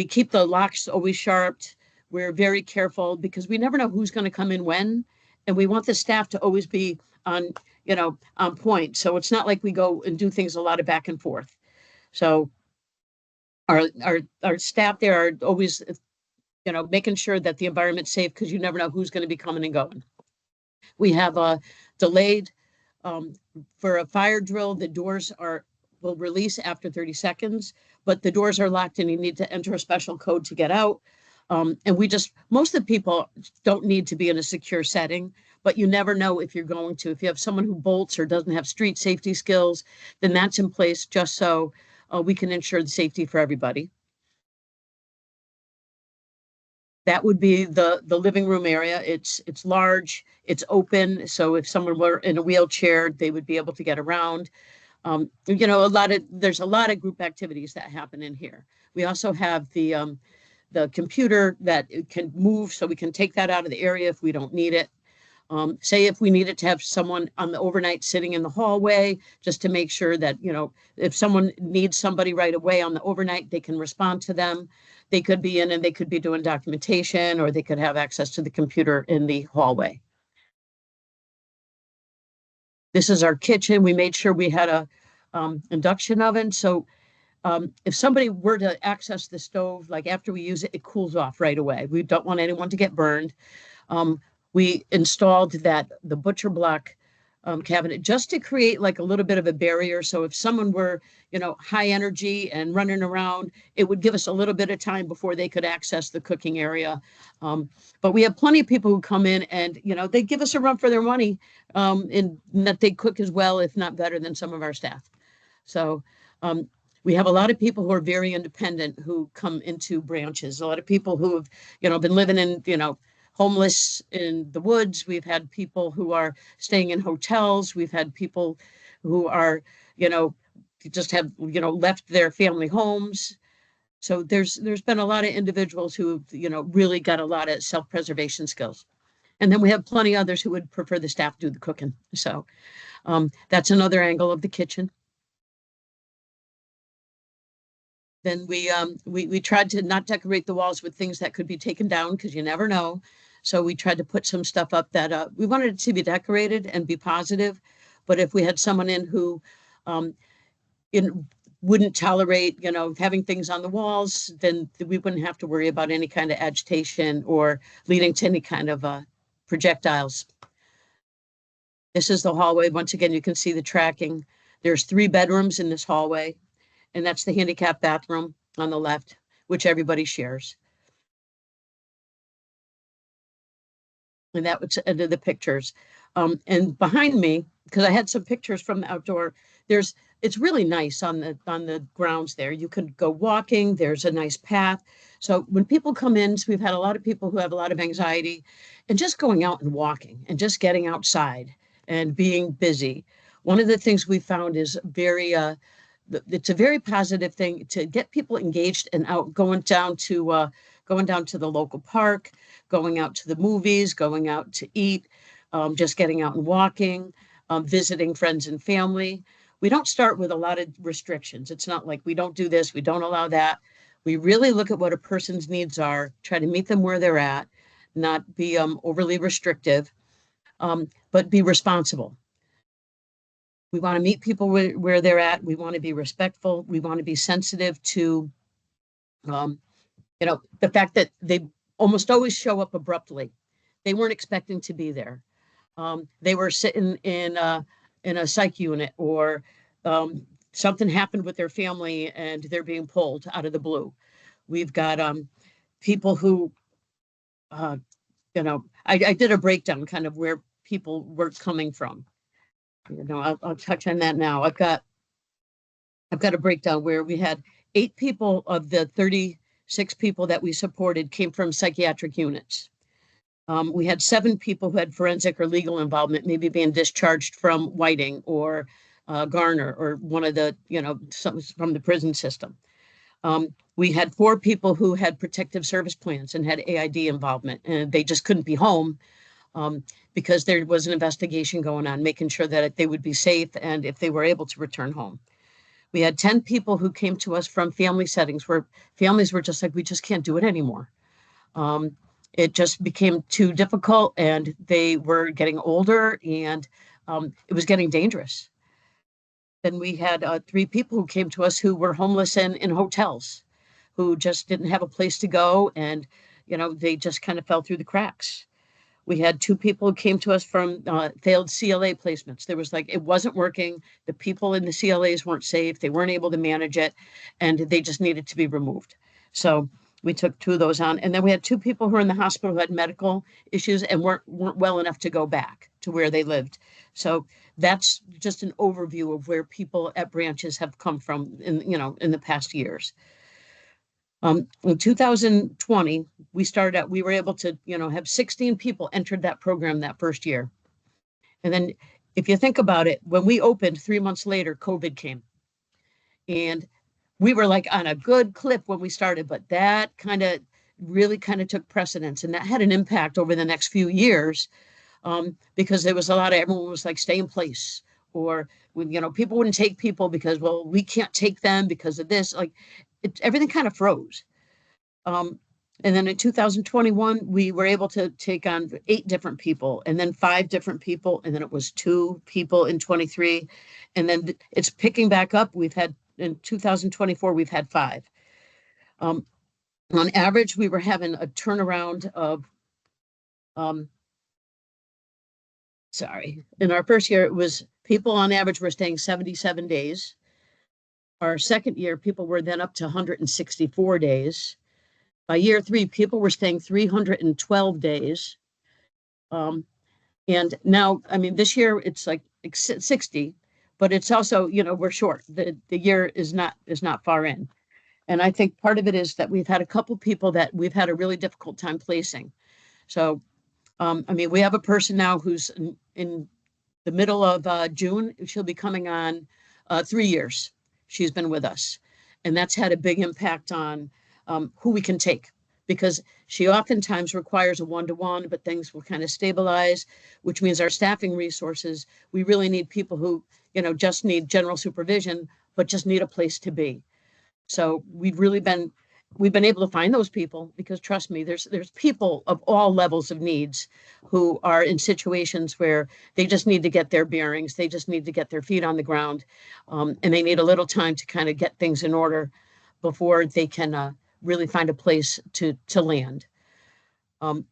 keep the locks always sharped. We're very careful because we never know who's going to come in when, and we want the staff to always be on point. So it's not like we go and do things a lot of back and forth. So our staff there are always, making sure that the environment's safe because you never know who's going to be coming and going. We have a delayed for a fire drill. The doors will release after 30 seconds, but the doors are locked and you need to enter a special code to get out. And most of the people don't need to be in a secure setting, but you never know if you're going to. If you have someone who bolts or doesn't have street safety skills, then that's in place just so we can ensure the safety for everybody. That would be the living room area. It's large, it's open. So if someone were in a wheelchair, they would be able to get around. There's a lot of group activities that happen in here. We also have the computer that can move, so we can take that out of the area if we don't need it. Say if we needed to have someone on the overnight sitting in the hallway, just to make sure that, if someone needs somebody right away on the overnight, they can respond to them. They could be in and they could be doing documentation, or they could have access to the computer in the hallway. This is our kitchen. We made sure we had a induction oven. So if somebody were to access the stove, like after we use it, it cools off right away. We don't want anyone to get burned. We installed the butcher block cabinet just to create like a little bit of a barrier. So if someone were, high energy and running around, it would give us a little bit of time before they could access the cooking area. But we have plenty of people who come in and, they give us a run for their money in that they cook as well, if not better than some of our staff. So we have a lot of people who are very independent who come into branches. A lot of people who have, been living in, homeless in the woods. We've had people who are staying in hotels. We've had people who are, just have, left their family homes. So there's been a lot of individuals who, really got a lot of self-preservation skills. And then we have plenty others who would prefer the staff do the cooking. So that's another angle of the kitchen. Then we tried to not decorate the walls with things that could be taken down because you never know. So we tried to put some stuff up that we wanted it to be decorated and be positive. But if we had someone in who wouldn't tolerate, having things on the walls, then we wouldn't have to worry about any kind of agitation or leading to any kind of projectiles. This is the hallway. Once again, you can see the tracking. There's 3 bedrooms in this hallway, and that's the handicap bathroom on the left, which everybody shares. And that was under the pictures. And behind me, because I had some pictures from the outdoor, it's really nice on the grounds there. You can go walking, there's a nice path. So when people come in, so we've had a lot of people who have a lot of anxiety, and just going out and walking and just getting outside and being busy. One of the things we found is it's a very positive thing to get people engaged and out, going down to the local park, going out to the movies, going out to eat, just getting out and walking, visiting friends and family. We don't start with a lot of restrictions. It's not like we don't do this, we don't allow that. We really look at what a person's needs are, try to meet them where they're at, not be overly restrictive, but be responsible. We want to meet people where they're at. We want to be respectful. We want to be sensitive to, the fact that they almost always show up abruptly. They weren't expecting to be there. They were sitting in a psych unit, or something happened with their family and they're being pulled out of the blue. We've got people who, I did a breakdown kind of where people were coming from. I'll touch on that now. I've got a breakdown where we had 8 people of the 36 people that we supported came from psychiatric units. We had 7 people who had forensic or legal involvement, maybe being discharged from Whiting or Garner or one of the, some from the prison system. We had 4 people who had protective service plans and had AID involvement, and they just couldn't be home because there was an investigation going on, making sure that they would be safe and if they were able to return home. We had 10 people who came to us from family settings where families were just like, we just can't do it anymore. It just became too difficult and they were getting older and it was getting dangerous. Then we had 3 people who came to us who were homeless in hotels, who just didn't have a place to go and, they just kind of fell through the cracks. We had 2 people who came to us from failed CLA placements. There was it wasn't working. The people in the CLAs weren't safe. They weren't able to manage it and they just needed to be removed. So we took 2 of those on. And then we had 2 people who were in the hospital who had medical issues and weren't well enough to go back to where they lived. So that's just an overview of where people at branches have come from in the past years. In 2020, we were able to, have 16 people entered that program that first year. And then if you think about it, when we opened 3 months later, COVID came. And we were on a good clip when we started, but that really took precedence. And that had an impact over the next few years because there was everyone was stay in place, or, people wouldn't take people because, well, we can't take them because of this. Everything kind of froze. And then in 2021, we were able to take on 8 different people, and then 5 different people, and then it was 2 people in 23. And then it's picking back up. In 2024, we've had 5. On average, we were having a turnaround of, in our first year, it was people on average were staying 77 days. Our second year, people were then up to 164 days. By year 3, people were staying 312 days. And now, this year it's 60, but it's also, we're short. The year is not far in. And I think part of it is that we've had a couple people that we've had a really difficult time placing. So, we have a person now who's in the middle of June. She'll be coming on 3 years. She's been with us. And that's had a big impact on who we can take, because she oftentimes requires a one-to-one, but things will kind of stabilize, which means our staffing resources, we really need people who, just need general supervision, but just need a place to be. So we've been able to find those people because trust me, there's people of all levels of needs who are in situations where they just need to get their bearings. They just need to get their feet on the ground. And they need a little time to kind of get things in order before they can really find a place to land. Out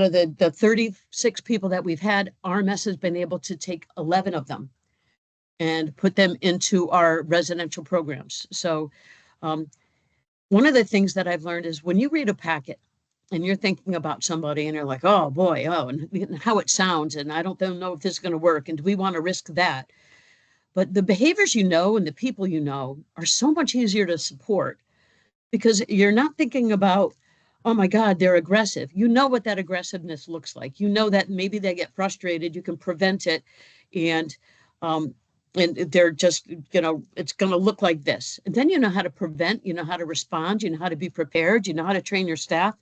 of the 36 people that we've had, RMS has been able to take 11 of them and put them into our residential programs. So one of the things that I've learned is when you read a packet and you're thinking about somebody and you're like, oh boy, and how it sounds, and I don't know if this is going to work, and do we want to risk that? But the behaviors and the people are so much easier to support because you're not thinking about, oh my God, they're aggressive. You know what that aggressiveness looks like. You know that maybe they get frustrated, you can prevent it, and they're just, it's going to look like this. And then you know how to prevent, you know how to respond, you know how to be prepared, you know how to train your staff.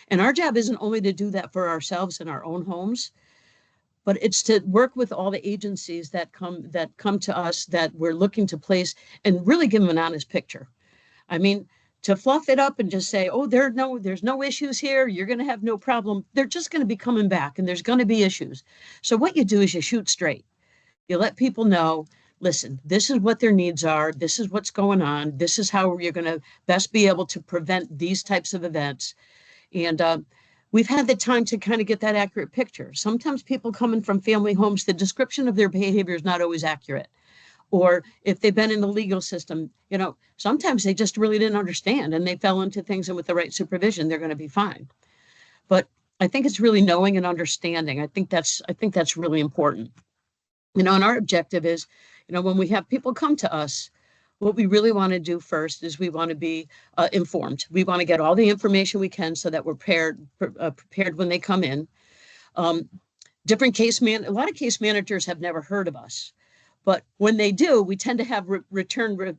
And our job isn't only to do that for ourselves in our own homes, but it's to work with all the agencies that come to us that we're looking to place and really give them an honest picture. I mean, to fluff it up and just say, oh, there's no issues here, you're going to have no problem. They're just going to be coming back and there's going to be issues. So what you do is you shoot straight. You let people know, listen, this is what their needs are. This is what's going on. This is how you're going to best be able to prevent these types of events. And we've had the time to kind of get that accurate picture. Sometimes people coming from family homes, the description of their behavior is not always accurate. Or if they've been in the legal system, sometimes they just really didn't understand and they fell into things, and with the right supervision, they're going to be fine. But I think it's really knowing and understanding. I think that's really important. And our objective is, when we have people come to us, what we really want to do first is we want to be informed. We want to get all the information we can so that we're prepared when they come in. A lot of case managers have never heard of us, but when they do, we tend to have return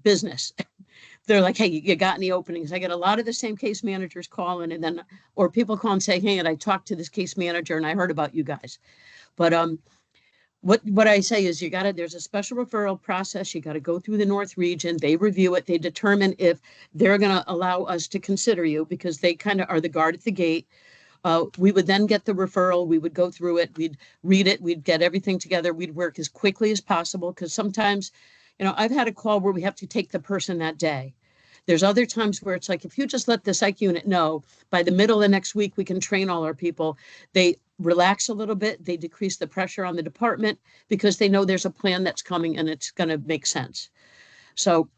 business. They're like, hey, you got any openings? I get a lot of the same case managers calling, or people call and say, hey, and I talked to this case manager and I heard about you guys. But what I say is there's a special referral process. You got to go through the North Region. They review it. They determine if they're going to allow us to consider you because they kind of are the guard at the gate. We would then get the referral. We would go through it. We'd read it. We'd get everything together. We'd work as quickly as possible because sometimes, I've had a call where we have to take the person that day. There's other times where it's like, if you just let the psych unit know, by the middle of next week, we can train all our people. They relax a little bit. They decrease the pressure on the department because they know there's a plan that's coming and it's going to make sense. So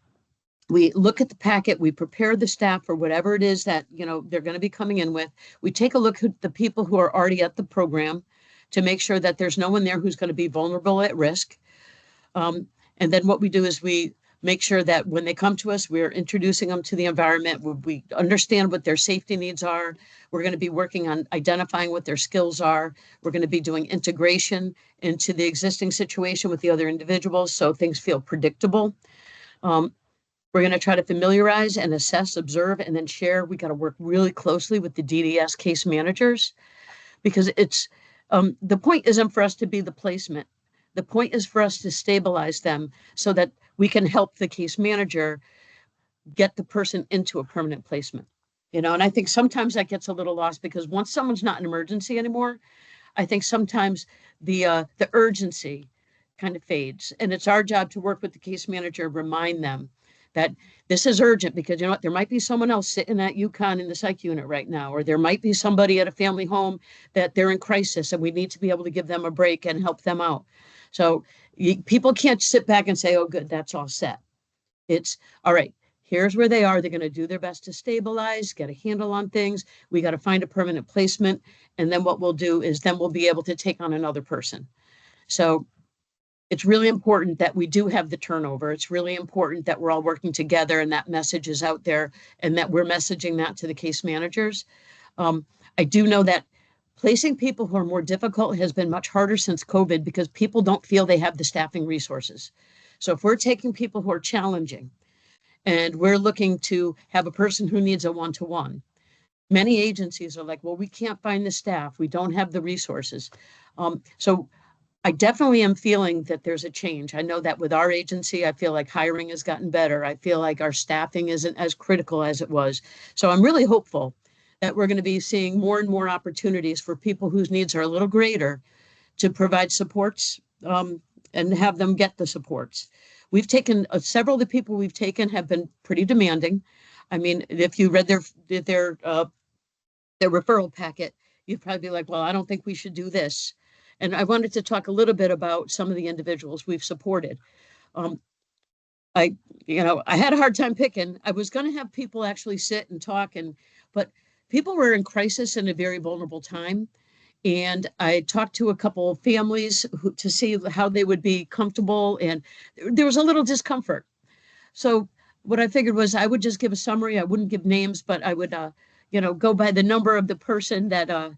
we look at the packet, we prepare the staff for whatever it is that, they're going to be coming in with. We take a look at the people who are already at the program to make sure that there's no one there who's going to be vulnerable at risk. And then what we do is we make sure that when they come to us, we're introducing them to the environment. We understand what their safety needs are. We're going to be working on identifying what their skills are. We're going to be doing integration into the existing situation with the other individuals so things feel predictable. We're going to try to familiarize and assess, observe, and then share. We got to work really closely with the DDS case managers because it's the point isn't for us to be the placement. The point is for us to stabilize them so that we can help the case manager get the person into a permanent placement. And I think sometimes that gets a little lost because once someone's not an emergency anymore, I think sometimes the urgency kind of fades. And it's our job to work with the case manager, remind them that this is urgent because there might be someone else sitting at UConn in the psych unit right now, or there might be somebody at a family home that they're in crisis and we need to be able to give them a break and help them out. So people can't sit back and say, oh, good, that's all set. It's all right. Here's where they are. They're going to do their best to stabilize, get a handle on things. We got to find a permanent placement. And then what we'll do is then we'll be able to take on another person. So it's really important that we do have the turnover. It's really important that we're all working together and that message is out there and that we're messaging that to the case managers. I do know that placing people who are more difficult has been much harder since COVID because people don't feel they have the staffing resources. So if we're taking people who are challenging and we're looking to have a person who needs a one-to-one, many agencies are like, well, we can't find the staff. We don't have the resources. So I definitely am feeling that there's a change. I know that with our agency, I feel like hiring has gotten better. I feel like our staffing isn't as critical as it was. So I'm really hopeful that we're going to be seeing more and more opportunities for people whose needs are a little greater to provide supports and have them get the supports. We've taken several of the people we've taken have been pretty demanding. I mean, if you read their referral packet, you'd probably be like, well, I don't think we should do this. And I wanted to talk a little bit about some of the individuals we've supported. I had a hard time picking. I was going to have people actually sit and talk, but people were in crisis in a very vulnerable time. And I talked to a couple of families to see how they would be comfortable, and there was a little discomfort. So what I figured was I would just give a summary. I wouldn't give names, but I would, go by the number of the person that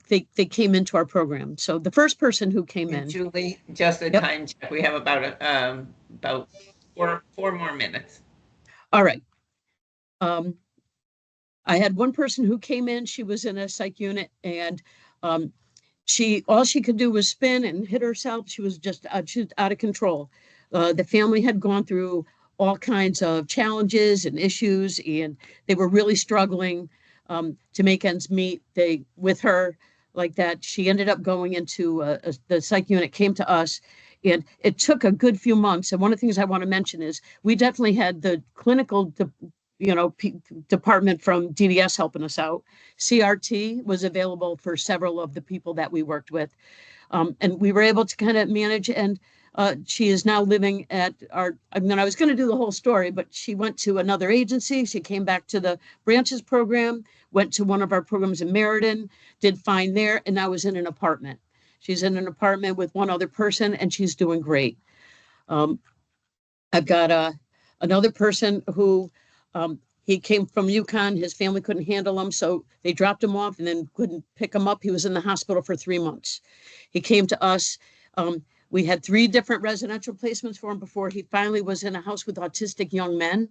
they came into our program. So the first person who came in, Julie, just a time check. We have about four more minutes. All right. I had one person who came in. She was in a psych unit, and all she could do was spin and hit herself. She was just out of control. The family had gone through all kinds of challenges and issues, and they were really struggling to make ends meet. With her like that, she ended up going into the psych unit, came to us, and it took a good few months. And one of the things I want to mention is we definitely had the clinical department from DDS helping us out. CRT was available for several of the people that we worked with. And we were able to kind of manage, and she is now living at I was going to do the whole story, but she went to another agency. She came back to the Branches program, went to one of our programs in Meriden, did fine there, and now is in an apartment. She's in an apartment with one other person, and she's doing great. I've got another person who he came from Yukon. His family couldn't handle him, so they dropped him off and then couldn't pick him up. He was in the hospital for 3 months. He came to us. We had 3 different residential placements for him before he finally was in a house with autistic young men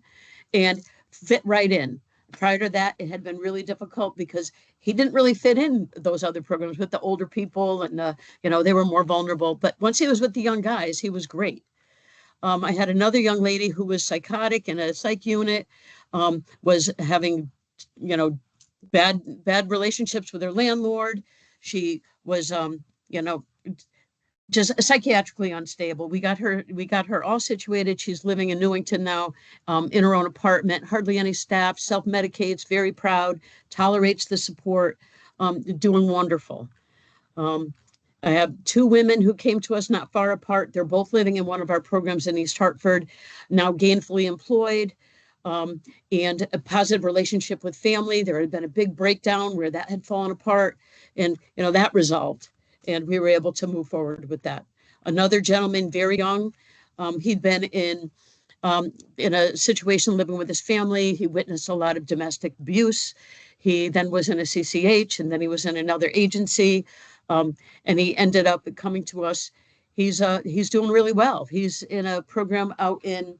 and fit right in. Prior to that, it had been really difficult because he didn't really fit in those other programs with the older people, and they were more vulnerable. But once he was with the young guys, he was great. I had another young lady who was psychotic in a psych unit, was having, bad relationships with her landlord. She was, just psychiatrically unstable. We got her all situated. She's living in Newington now, in her own apartment, hardly any staff, self-medicates, very proud, tolerates the support, doing wonderful. I have 2 women who came to us not far apart. They're both living in one of our programs in East Hartford, now gainfully employed, and a positive relationship with family. There had been a big breakdown where that had fallen apart, and that resolved, and we were able to move forward with that. Another gentleman, very young, he'd been in a situation living with his family. He witnessed a lot of domestic abuse. He then was in a CCH, and then he was in another agency. And he ended up coming to us. He's doing really well. He's in a program out in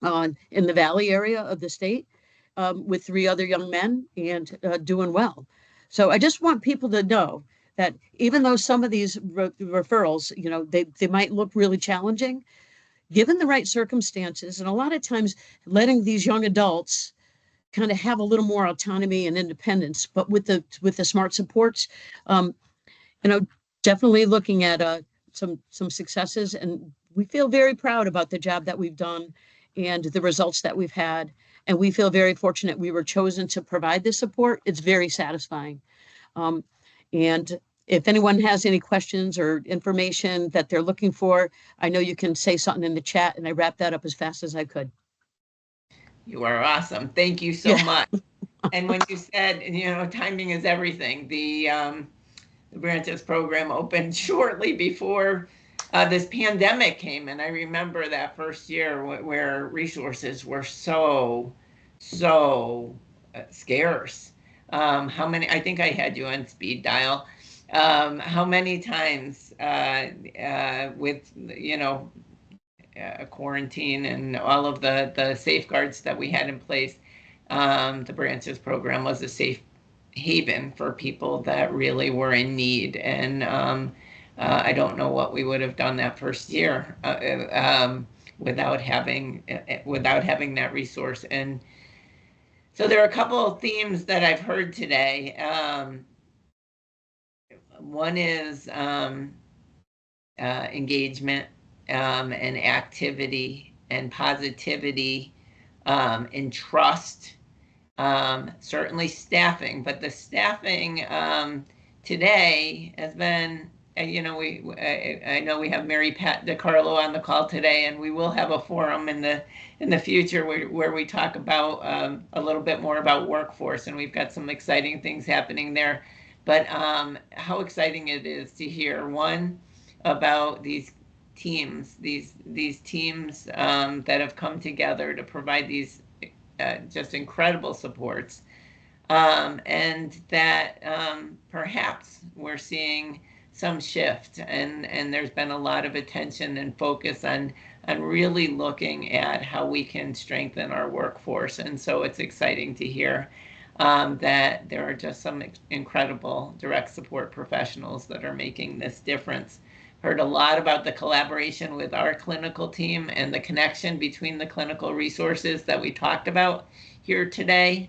the Valley area of the state with 3 other young men, and doing well. So I just want people to know that even though some of these referrals, they might look really challenging, given the right circumstances, and a lot of times letting these young adults kind of have a little more autonomy and independence, but with the smart supports, definitely looking at some successes, and we feel very proud about the job that we've done and the results that we've had. And we feel very fortunate we were chosen to provide this support. It's very satisfying. And if anyone has any questions or information that they're looking for, I know you can say something in the chat, and I wrapped that up as fast as I could. You are awesome. Thank you so much. And when you said, timing is everything, the Branches program opened shortly before this pandemic came. And I remember that first year where resources were so scarce. How many, I think I had you on speed dial. How many times with, quarantine and all of the safeguards that we had in place, the Branches program was a safe haven for people that really were in need. And I don't know what we would have done that first year without having that resource. And so there are a couple of themes that I've heard today. One is engagement and activity and positivity and trust. Certainly staffing, but the staffing today has been, you know, I know we have Mary Pat DiCarlo on the call today, and we will have a forum in the future where we talk about a little bit more about workforce, and we've got some exciting things happening there. But how exciting it is to hear, one, about these teams, these teams that have come together to provide these just incredible supports, and that perhaps we're seeing some shift, and there's been a lot of attention and focus on really looking at how we can strengthen our workforce. And so it's exciting to hear that there are just some incredible direct support professionals that are making this difference. Heard a lot about the collaboration with our clinical team and the connection between the clinical resources that we talked about here today.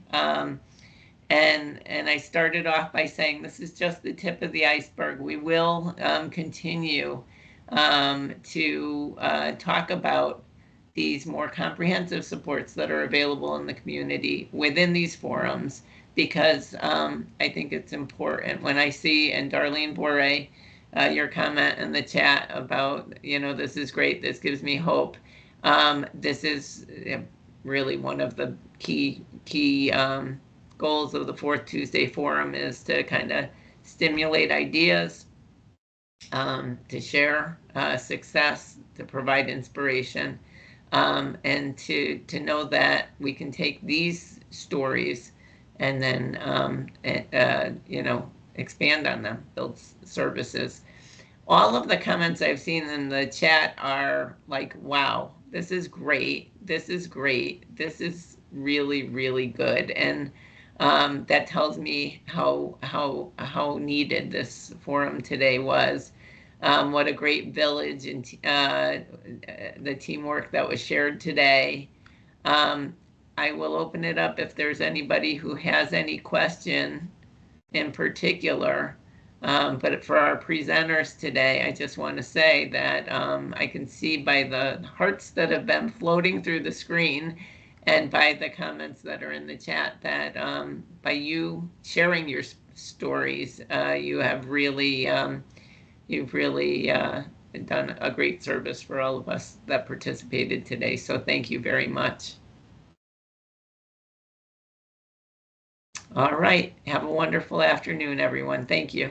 And I started off by saying this is just the tip of the iceberg. We will continue to talk about these more comprehensive supports that are available in the community within these forums, because I think it's important. When I see, and Darlene Bore, your comment in the chat about, you know, this is great, this gives me hope. This is really one of the key goals of the Fourth Tuesday Forum, is to kind of stimulate ideas, to share success, to provide inspiration, and to know that we can take these stories and then you know, expand on them, build services. All of the comments I've seen in the chat are like, wow, this is great, this is great, this is really, really good. And that tells me how needed this forum today was. What a great village and the teamwork that was shared today. I will open it up if there's anybody who has any question in particular. But for our presenters today, I just want to say that I can see by the hearts that have been floating through the screen and by the comments that are in the chat that by you sharing your stories, you have really, you've really done a great service for all of us that participated today. So thank you very much. All right, have a wonderful afternoon, everyone. Thank you.